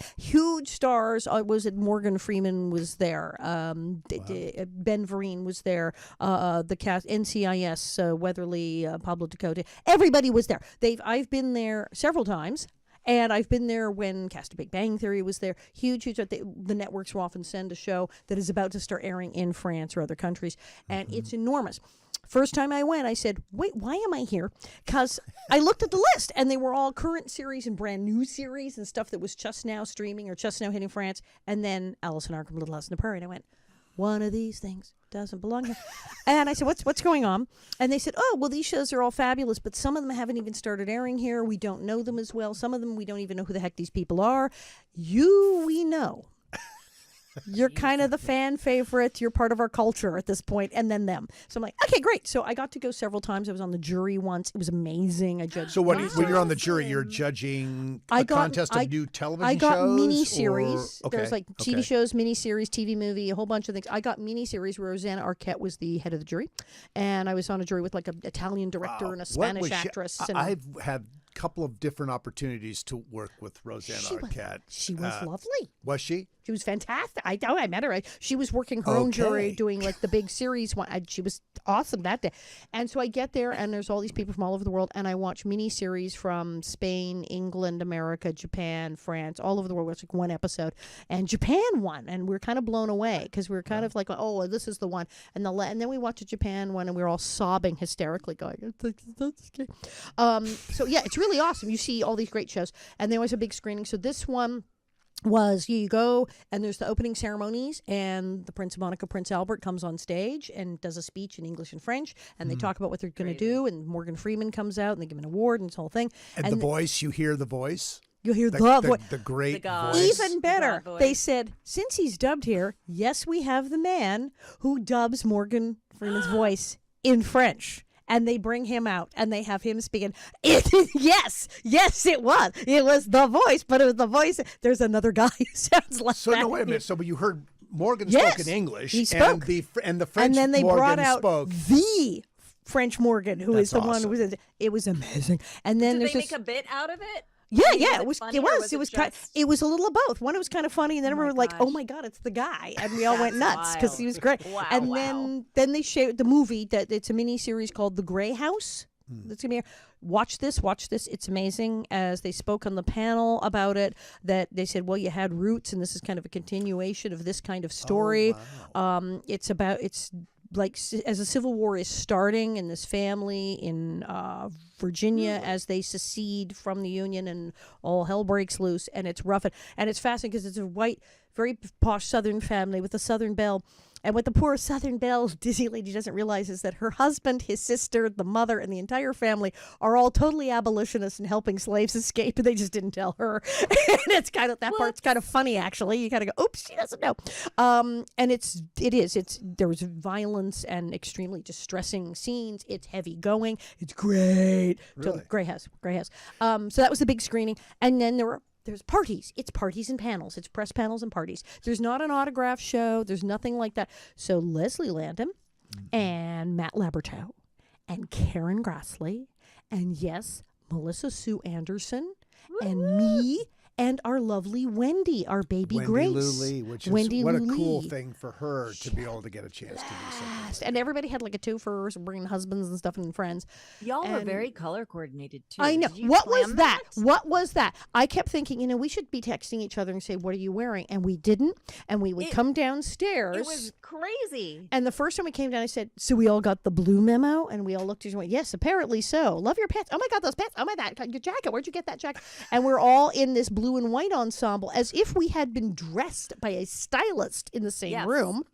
stars. Morgan Freeman was there. Ben Vereen was there. The cast, NCIS, Weatherly, Pablo Dakota. Everybody was there. I've been there several times. And I've been there when Cast of Big Bang Theory was there. Huge. The networks will often send a show that is about to start airing in France or other countries. And it's enormous. First time I went, I said, wait, why am I here? Because I looked at the list, and they were all current series and brand new series and stuff that was just now streaming or just now hitting France. And then Alison Arngrim, Little House on the Prairie. And I went, one of these things doesn't belong here. And I said, what's going on? And they said, oh, well, these shows are all fabulous, but some of them haven't even started airing here. We don't know them as well. Some of them, we don't even know who the heck these people are. We know. You're kind of the fan favorite. You're part of our culture at this point, and then them. So I'm like, okay, great. So I got to go several times. I was on the jury once. It was amazing. I judged. So when you're on the jury, you're judging a contest of new television shows? I got mini-series. Okay. There's like TV shows, mini-series, TV movie, a whole bunch of things. I got mini-series where Rosanna Arquette was the head of the jury. And I was on a jury with like an Italian director and a Spanish actress. I've had a couple of different opportunities to work with Rosanna Arquette. She was lovely. Was she? She was fantastic. I met her. She was working her own jury, doing like the big series one. She was awesome that day. And so I get there, and there's all these people from all over the world, and I watch mini-series from Spain, England, America, Japan, France, all over the world. It's like one episode. And Japan won, and we're kind of blown away because we were kind of like, oh, this is the one. And then we watched a Japan one, and we were all sobbing hysterically going, that's scary. So yeah, it's really awesome. You see all these great shows, and they always have big screening. So this one was you go and there's the opening ceremonies, and the Prince of Monaco, Prince Albert, comes on stage and does a speech in English and French, and they talk about what they're going to do, and Morgan Freeman comes out and they give him an award and this whole thing. And the voice, you hear the voice? You hear the voice. The great God. voice. Even better, they said, since he's dubbed here, yes, we have the man who dubs Morgan Freeman's voice in French. and they bring him out, and they have him speaking. Yes, it was. It was the voice, but it was the voice. There's another guy who sounds like So that. no, wait a minute. So you heard Morgan Yes, spoke in English, he spoke. and the French and then they Morgan brought out spoke. the French Morgan, who is That's the one who awesome. was. It was amazing. And then Did there's they this. make a bit out of it? Yeah, I mean, yeah, was it it was. funny It or was. was It it was. just- It was a little of both. One, it was kind of funny, and then Oh we my were like, "Oh gosh. my god, it's the guy!" And we all went That's nuts because he was great. Wow, and wow. then they showed the movie that it's a mini series called The Gray House. That's gonna be here. Watch this. It's amazing. As they spoke on the panel about it, that they said, "Well, you had roots, and this is kind of a continuation of this kind of story." It's like as the Civil War is starting in this family in Virginia as they secede from the Union and all hell breaks loose, and it's rough and it's fascinating because it's a white, very posh Southern family with a Southern belle. And what the poor Southern belle Disney lady doesn't realize is that her husband, his sister, the mother, and the entire family are all totally abolitionists and helping slaves escape, and they just didn't tell her. And it's kind of part's kind of funny, actually. You kind of go, "Oops, she doesn't know." And there was violence and extremely distressing scenes. It's heavy going. It's great. Really? So, Gray House. So that was the big screening, and then there's parties. It's parties and panels. It's press panels and parties. There's not an autograph show. There's nothing like that. So Leslie Landon and Matt Laberto and Karen Grassley and yes, Melissa Sue Anderson and me and our lovely Wendy, our baby Wendy Grace. Lou-Lee, which is Wendy what a Lou-Lee. cool thing for her to be able to get a chance to do something. Yes, and everybody had like a twofer, bringing husbands and stuff and friends. Y'all were And- very color coordinated too. I know. Did you What was plan that? What was that? I kept thinking, we should be texting each other and say, "What are you wearing?" And we didn't. And we would come downstairs. It was crazy. And the first time we came down, I said, "So we all got the blue memo?" And we all looked at each other and went, "Yes, apparently so. Love your pants. Oh my God, those pants. Oh my God, your jacket. Where'd you get that jacket?" And we're all in this blue and white ensemble as if we had been dressed by a stylist in the same Yes. room.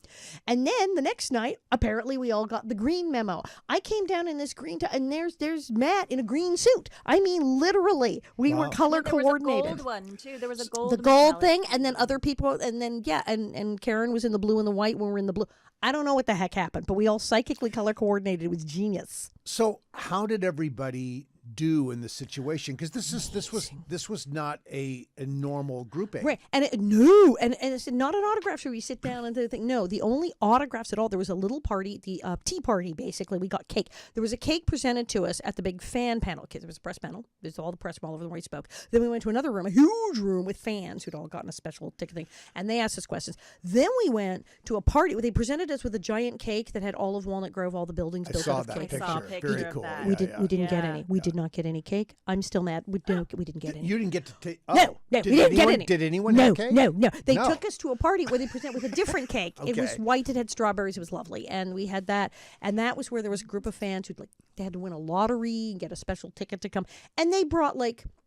And then the next night, apparently we all got the green memo. I came down in this green and there's Matt in a green suit. I mean, literally, we were color There was a coordinated. gold one too. There was a gold. The gold metallic thing, and then other people, and then and Karen was in the blue and the white when we were in the blue. I don't know what the heck happened, but we all psychically color coordinated. It was genius. So how did everybody do in this situation? Because this was not a normal grouping. Right. And it's not an autograph show where you sit down and do the thing. No, the only autographs at all, there was a little party, the tea party, basically. We got cake. There was a cake presented to us at the big fan panel. There was a press panel. There's all the press from all over the way spoke. Then we went to another room, a huge room with fans who'd all gotten a special ticket thing. And they asked us questions. Then we went to a party where they presented us with a giant cake that had all of Walnut Grove, all the buildings I built saw out of that cake. picture. saw a picture Very of cool. that. We Yeah, didn't get Yeah. any. We did not get any cake. I'm still mad. We didn't get any. You didn't get to take. No, we didn't get any. Did anyone no, have cake? No. They No. took us to a party where they present with a different cake. It was Okay. white. It had strawberries. It was lovely, and we had that. And that was where there was a group of fans who they had to win a lottery and get a special ticket to come, and they brought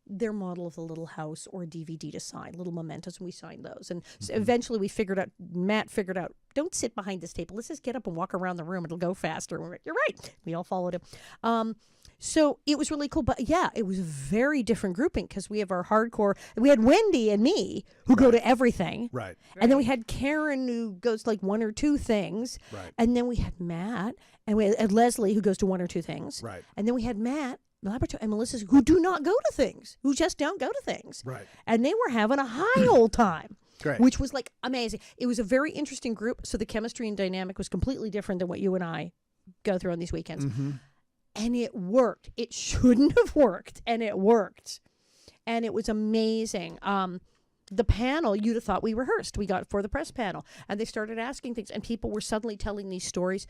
their model of the little house or a DVD to sign, little mementos, and we signed those. And so eventually Matt figured out, don't sit behind this table. Let's just get up and walk around the room. It'll go faster. And we're like, you're right. We all followed him. So it was really cool. But yeah, it was a very different grouping because we have our hardcore. We had Wendy and me who go to everything. Right. And then we had Karen who goes to one or two things. Right. And then we had Matt and we had Leslie who goes to one or two things. Right. And then we had Matt, Laboratory, and Melissa who do not go to things, who just don't go to things. Right. And they were having a high old time. Great. Which was amazing. It was a very interesting group. So the chemistry and dynamic was completely different than what you and I go through on these weekends. Mm-hmm. And it worked. It shouldn't have worked, and it worked. And it was amazing. The panel, you'd have thought we rehearsed. We got for the press panel, and they started asking things, and people were suddenly telling these stories.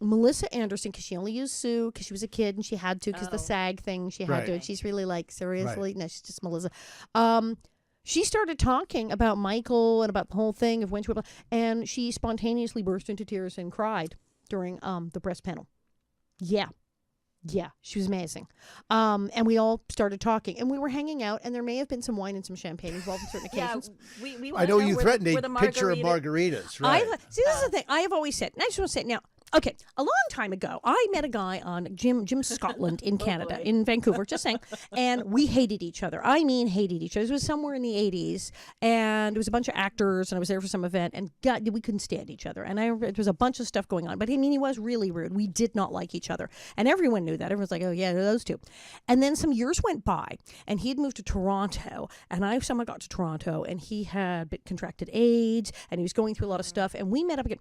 Melissa Anderson, because she only used Sue because she was a kid and she had to because the SAG thing she had Right. to. And she's really seriously? Right. No, she's just Melissa. She started talking about Michael and about the whole thing of when she, and she spontaneously burst into tears and cried during the press panel. Yeah, she was amazing. And we all started talking, and we were hanging out, and there may have been some wine and some champagne involved on certain occasions. We I know you threatened a a picture of margaritas, right? See, this is the thing I have always said, and I just want to say it now. Okay, a long time ago, I met a guy on Jim Scotland in Canada, boy. in Vancouver, just saying, and we hated each other. I mean, hated each other. It was somewhere in the 80s, and it was a bunch of actors, and I was there for some event, and God, we couldn't stand each other. And there was a bunch of stuff going on, but I mean, he was really rude. We did not like each other, and everyone knew that. Everyone was like, oh, yeah, those two. And then some years went by, and he had moved to Toronto, and I somehow got to Toronto, and he had contracted AIDS, and he was going through a lot of stuff, and we met up again.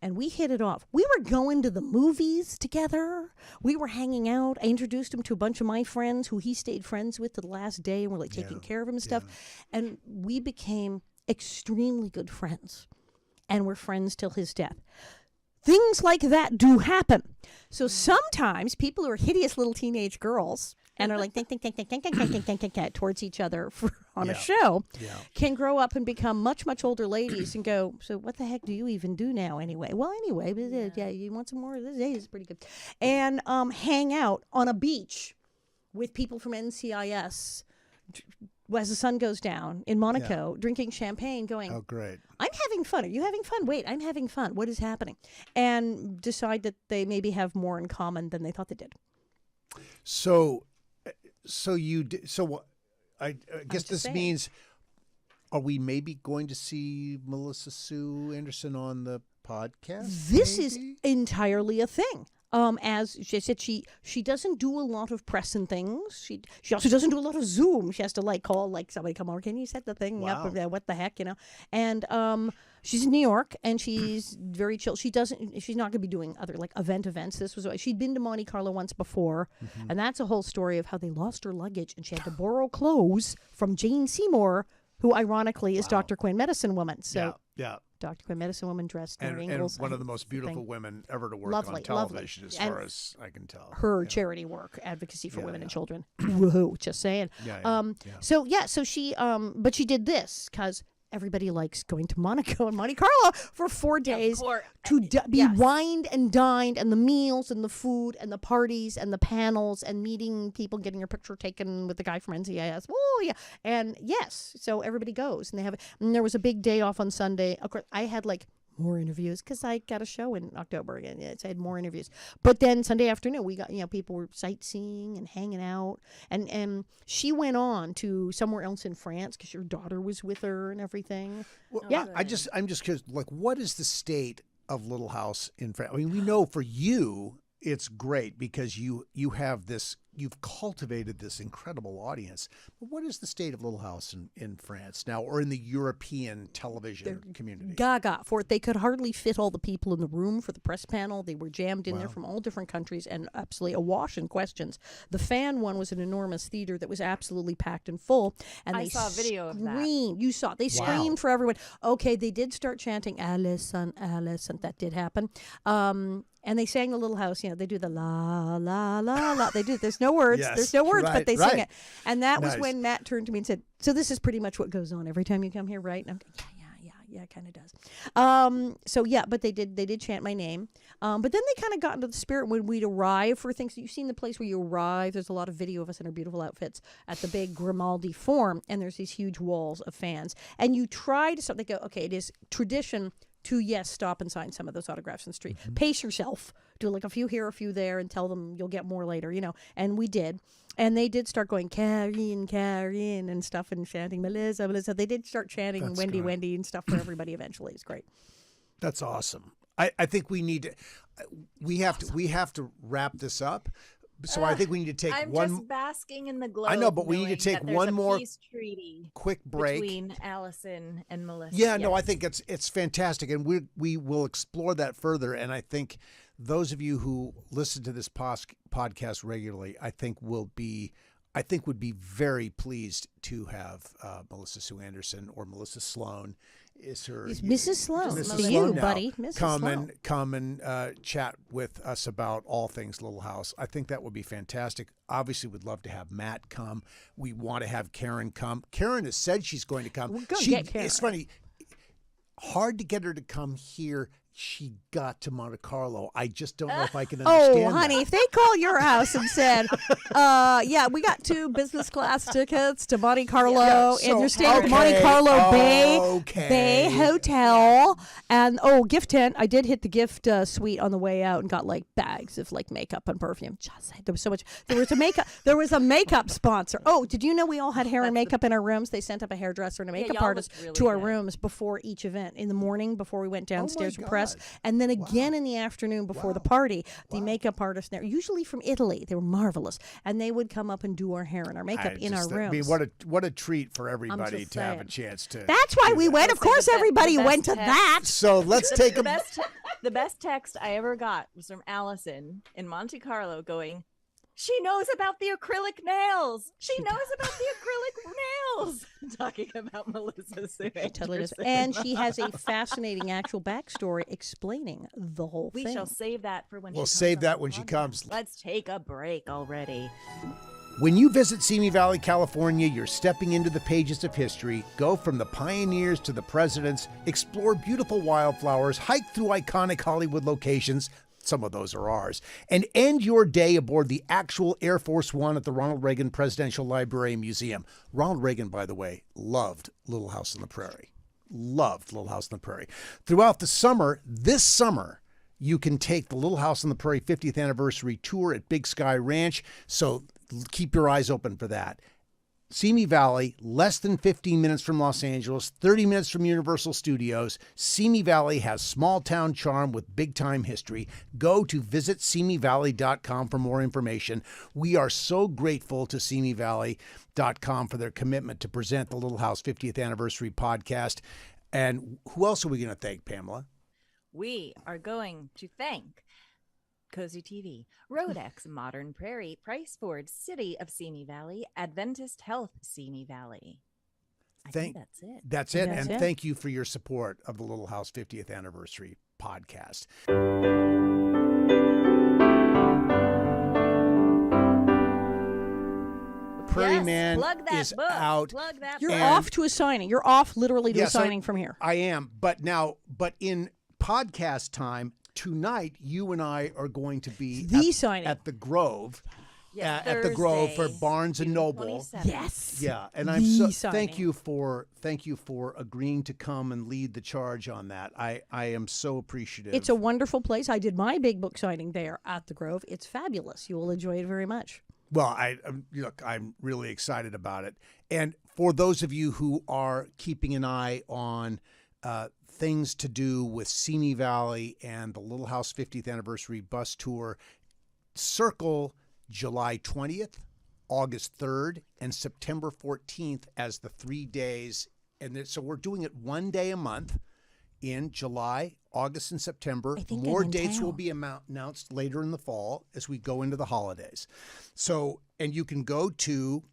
And we hit it off. We were going to the movies together. We were hanging out. I introduced him to a bunch of my friends who he stayed friends with to the last day, and we're like taking care of him and stuff. And we became extremely good friends. And we're friends till his death. Things like that do happen. So sometimes people who are hideous little teenage girls and are like think towards each other on a show can grow up and become much, much older ladies and go, so what the heck do you even do now anyway? Well, anyway, you want some more of this? Hey, it's pretty good. And hang out on a beach with people from NCIS as the sun goes down in Monaco, drinking champagne, going, oh, great. I'm having fun. Are you having fun? Wait, I'm having fun. What is happening? And decide that they maybe have more in common than they thought they did. So I guess this means, are we maybe going to see Melissa Sue Anderson on the podcast? This is entirely a thing. As she said, she doesn't do a lot of press and things. She also doesn't do a lot of Zoom. She has to call somebody, come over, can you set the thing up? What the heck, And she's in New York, and she's very chill. She's not going to be doing other events. She'd been to Monte Carlo once before, and that's a whole story of how they lost her luggage, and she had to borrow clothes from Jane Seymour, who ironically is Dr. Quinn Medicine Woman. So Dr. Quinn Medicine Woman dressed in Ingalls. And one of the most beautiful women ever to work on television, as far as I can tell. Her charity work, advocacy for women and children. Woohoo! Just saying. So she, but she did this because everybody likes going to Monaco and Monte Carlo for 4 days to be wined and dined, and the meals and the food and the parties and the panels and meeting people, getting your picture taken with the guy from NCIS. Oh yeah, and so everybody goes, and and there was a big day off on Sunday. Of course, I had more interviews because I got a show in October again. So I had more interviews. But then Sunday afternoon, we got, people were sightseeing and hanging out. And she went on to somewhere else in France because your daughter was with her and everything. Well, I'm just curious, what is the state of Little House in France? I mean, we know for you, it's great because you've cultivated this incredible audience. But what is the state of Little House in France now, or in the European television community? Gaga for it. They could hardly fit all the people in the room for the press panel. They were jammed in there from all different countries and absolutely awash in questions. The fan one was an enormous theater that was absolutely packed and full. And I saw a video of that. You saw it. They screamed for everyone. Okay, they did start chanting Alison, Alison. That did happen. And they sang the Little House, they do the la, la, la, la. They do, there's no words, but they sing it. And that was when Matt turned to me and said, so this is pretty much what goes on every time you come here, right? And I'm like, yeah, it kind of does. But they did chant my name. But then they kind of got into the spirit when we'd arrive for things. You've seen the place where you arrive. There's a lot of video of us in our beautiful outfits at the big Grimaldi Forum, and there's these huge walls of fans. And you try to they go, okay, it is tradition to stop and sign some of those autographs in the street. Pace yourself. Do a few here, a few there, and tell them you'll get more later, And we did. And they did start going, Carrie, and stuff, and chanting, Melissa, Melissa. They did start chanting Wendy and stuff for everybody eventually. It's great. That's awesome. I think we need to, we have to wrap this up. So I think we need to take I'm one. just basking in the glow. I know, but we need to take one more peace treaty quick break between Alison and Melissa. Yeah, no, I think it's fantastic, and we will explore that further. And I think those of you who listen to this podcast regularly, I think would be very pleased to have Melissa Sue Anderson or Melissa Sloan. Is Mrs. Sloan. Mrs. To Sloan you, now. buddy. Mrs. Sloan. Come and chat with us about all things Little House. I think that would be fantastic. Obviously, we'd love to have Matt come. We want to have Karen come. Karen has said she's going to come. We're going to get Karen. It's funny. Hard to get her to come here. she got to Monte Carlo. I just don't know if I can understand Oh, honey, that. if they called your house and said, yeah, we got 2 business class tickets to Monte Carlo, Yeah, so- and you're staying at Monte Carlo Okay. Bay Hotel, and gift tent. I did hit the gift suite on the way out and got like bags of like makeup and perfume. Just there was so much. There was a makeup sponsor. Oh, did you know we all had hair and makeup in our rooms? They sent up a hairdresser and a makeup y'all artist looked really to our good. rooms before each event in the morning before we went downstairs for press, God. and then again in the afternoon before the party. The makeup artists there, usually from Italy, they were marvelous, and they would come up and do our hair and our makeup in our rooms. I mean, what a treat for everybody just to have a saying. chance to. That's why do we that. went. Of Say the course, best- everybody the went to best that. So let's take a. The best text I ever got was from Allison in Monte Carlo going, she knows about the acrylic nails. She knows about the acrylic nails. Talking about Melissa Sue. She totally does. And she has a fascinating actual backstory explaining the whole We thing. shall save that for when We'll she comes save on that the when she podcast. comes. Let's take a break already. When you visit Simi Valley, California, you're stepping into the pages of history. Go from the pioneers to the presidents, explore beautiful wildflowers, hike through iconic Hollywood locations. Some of those are ours. And end your day aboard the actual Air Force One at the Ronald Reagan Presidential Library and Museum. Ronald Reagan, by the way, loved Little House on the Prairie. Loved Little House on the Prairie. Throughout the summer, this summer, you can take the Little House on the Prairie 50th anniversary tour at Big Sky Ranch. So keep your eyes open for that. Simi Valley, less than 15 minutes from Los Angeles, 30 minutes from Universal Studios. Simi Valley has small town charm with big time history. Go to visitsimivalley.com for more information. We are so grateful to simivalley.com for their commitment to present the Little House 50th Anniversary podcast. And who else are we going to thank, Pamela? We are going to thank Cozy TV, Rodex, Modern Prairie, Price Ford, City of Simi Valley, Adventist Health, Simi Valley. I think that's it. That's it. That's And it. thank you for your support of the Little House 50th Anniversary podcast. Prairie Yes, Man plug that is book. out. Plug that You're book. off to a signing. You're off literally to Yeah, a so signing from here. I am. But in podcast time, tonight, you and I are going to be The signing. at the Grove. Yeah, At the Grove for Thursday, Barnes and June Noble. 27th. Yes. Yeah, and The I'm so signing. thank you for agreeing to come and lead the charge on that. I am so appreciative. It's a wonderful place. I did my big book signing there at the Grove. It's fabulous. You will enjoy it very much. Well, I'm really excited about it. And for those of you who are keeping an eye on things to do with Simi Valley and the Little House 50th Anniversary Bus Tour, circle July 20th, August 3rd, and September 14th as the 3 days. And so we're doing it one day a month in July, August, and September. I think More I'm in dates will town. be announced later in the fall as we go into the holidays. So, and you can go to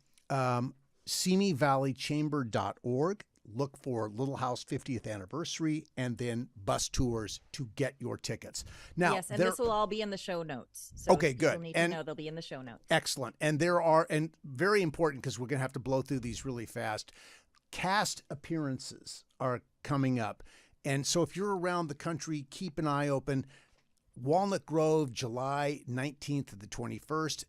simivalleychamber.org, look for Little House 50th Anniversary, and then bus tours to get your tickets. Now, Yes, and there- this will all be in the show notes. So Okay, people good. need And- to know they'll be in the show notes. Excellent. And there are, and very important because we're going to have to blow through these really fast, cast appearances are coming up. And so if you're around the country, keep an eye open. Walnut Grove, July 19th to the 21st.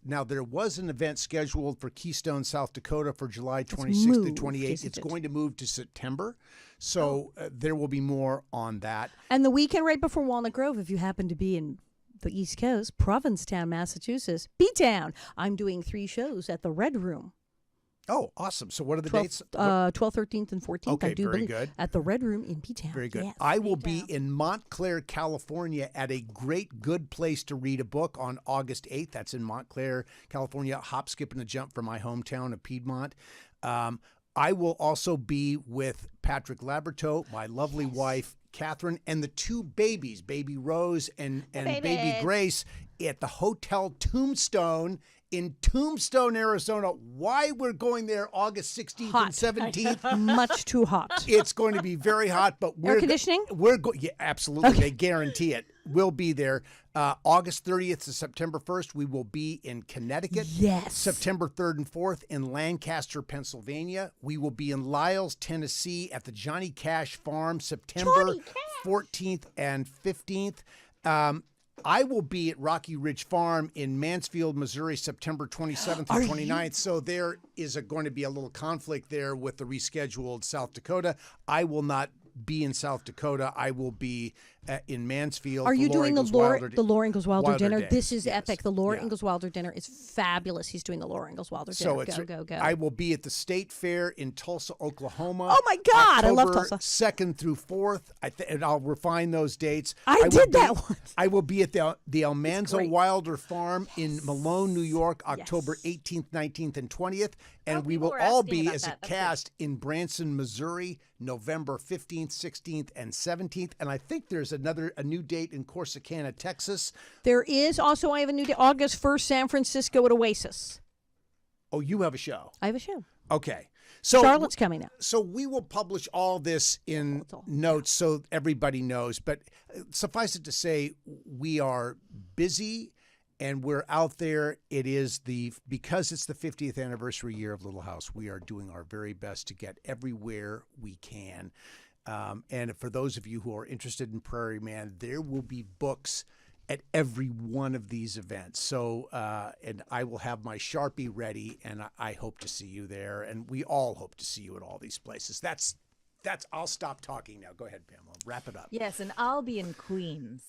Now there was an event scheduled for Keystone, South Dakota for July 26th to moved, 28th. isn't It's it? going to move to September. So there will be more on that. And the weekend right before Walnut Grove, if you happen to be in the East Coast, Provincetown, Massachusetts, B-Town, I'm doing 3 shows at the Red Room. Oh, awesome. So what are the 12th, dates? 12th, 13th, and 14th. Okay, I do very believe, good. at the Red Room in B-Town. Very good. Yes. I will be in Montclair, California at a great good place to read a book on August 8th. That's in Montclair, California. Hop, skip, and a jump from my hometown of Piedmont. I will also be with Patrick Laberto, my lovely wife, Catherine, and the 2 babies, baby Rose and baby Grace, at the Hotel Tombstone in Tombstone, Arizona. Why we're going there August 16th Hot. and 17th. Much too hot. It's going to be very hot, but Air conditioning? Yeah, absolutely. They guarantee it. We'll be there. August 30th to September 1st, we will be in Connecticut. Yes. September 3rd and 4th in Lancaster, Pennsylvania. We will be in Lyles, Tennessee at the Johnny Cash Farm, September 14th and 15th. I will be at Rocky Ridge Farm in Mansfield, Missouri, September 27th and 29th. So there is going to be a little conflict there with the rescheduled South Dakota. I will not be in South Dakota. I will be in Mansfield. Are you doing the Laura Ingalls Wilder dinner? Day. This is Yes. epic. The Laura Ingalls Wilder dinner is fabulous. He's doing the Laura Ingalls Wilder dinner. Go. I will be at the State Fair in Tulsa, Oklahoma. Oh my God, October I love Tulsa. 2nd through 4th. And I'll refine those dates. I did that once. I will be at the Almanzo Wilder Farm in Malone, New York, October 18th, 19th, and 20th. And we will all be as a cast in Branson, Missouri, November 15th, 16th, and 17th. And I think there's a new date in Corsicana, Texas. There is also, I have a new date, August 1st, San Francisco at Oasis. Oh, you have a show. I have a show. Okay. So Charlotte's coming out. So we will publish all this in notes so everybody knows. But suffice it to say, we are busy and we're out there. Because it's the 50th anniversary year of Little House, we are doing our very best to get everywhere we can. And for those of you who are interested in Prairie Man, there will be books at every one of these events. So, and I will have my Sharpie ready, and I hope to see you there. And we all hope to see you at all these places. That's. I'll stop talking now. Go ahead, Pamela. Wrap it up. Yes, and I'll be in Queens.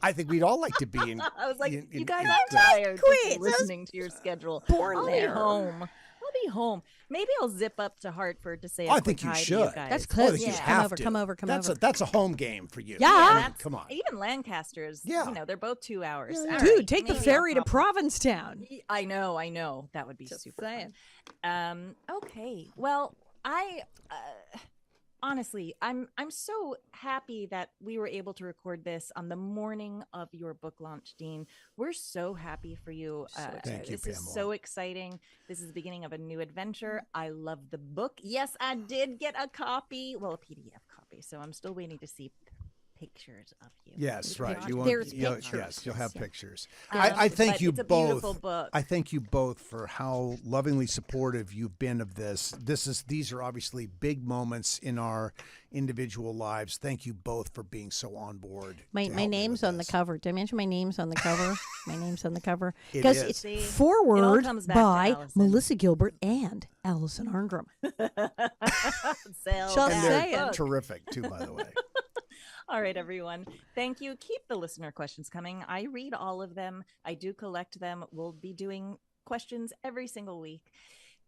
I think we'd all like to be in. I was like, you guys are tired Queens. listening to your schedule. Born I'll there. be home. I'll be home. Maybe I'll zip up to Hartford to say a I quick think you hi should. to you guys. That's close. I think you have to. Come over. That's a home game for you. Yeah. I mean, That's, come on. even Lancaster's, they're both 2 hours. All Dude, right, take the maybe ferry to I'll pop- Provincetown. I know. That would be super fun. Okay. Well, I honestly, I'm so happy that we were able to record this on the morning of your book launch, Dean. We're so happy for you. Thank you, this is Pamela. so exciting. This is the beginning of a new adventure. I love the book. Yes, I did get a copy. Well, a PDF copy. So I'm still waiting to see pictures of you. Yes, right. There's You'll pictures. have pictures. I thank you it's a both. beautiful book. I thank you both for how lovingly supportive you've been of this. These are obviously big moments in our individual lives. Thank you both for being so on board. My name's on the cover. Did I mention my name's on the cover? My name's on the cover. It Because is. it's See, it forward all comes back to by Alison. Melissa Gilbert and Alison Arngrim. Sell Just And that they're saying. book. terrific too, by the way. All right, everyone. Thank you. Keep the listener questions coming. I read all of them. I do collect them. We'll be doing questions every single week.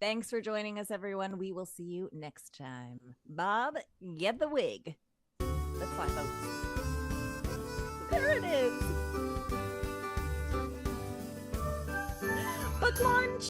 Thanks for joining us, everyone. We will see you next time. Bob, get the wig. Let's fly, folks. There it is. Book launch.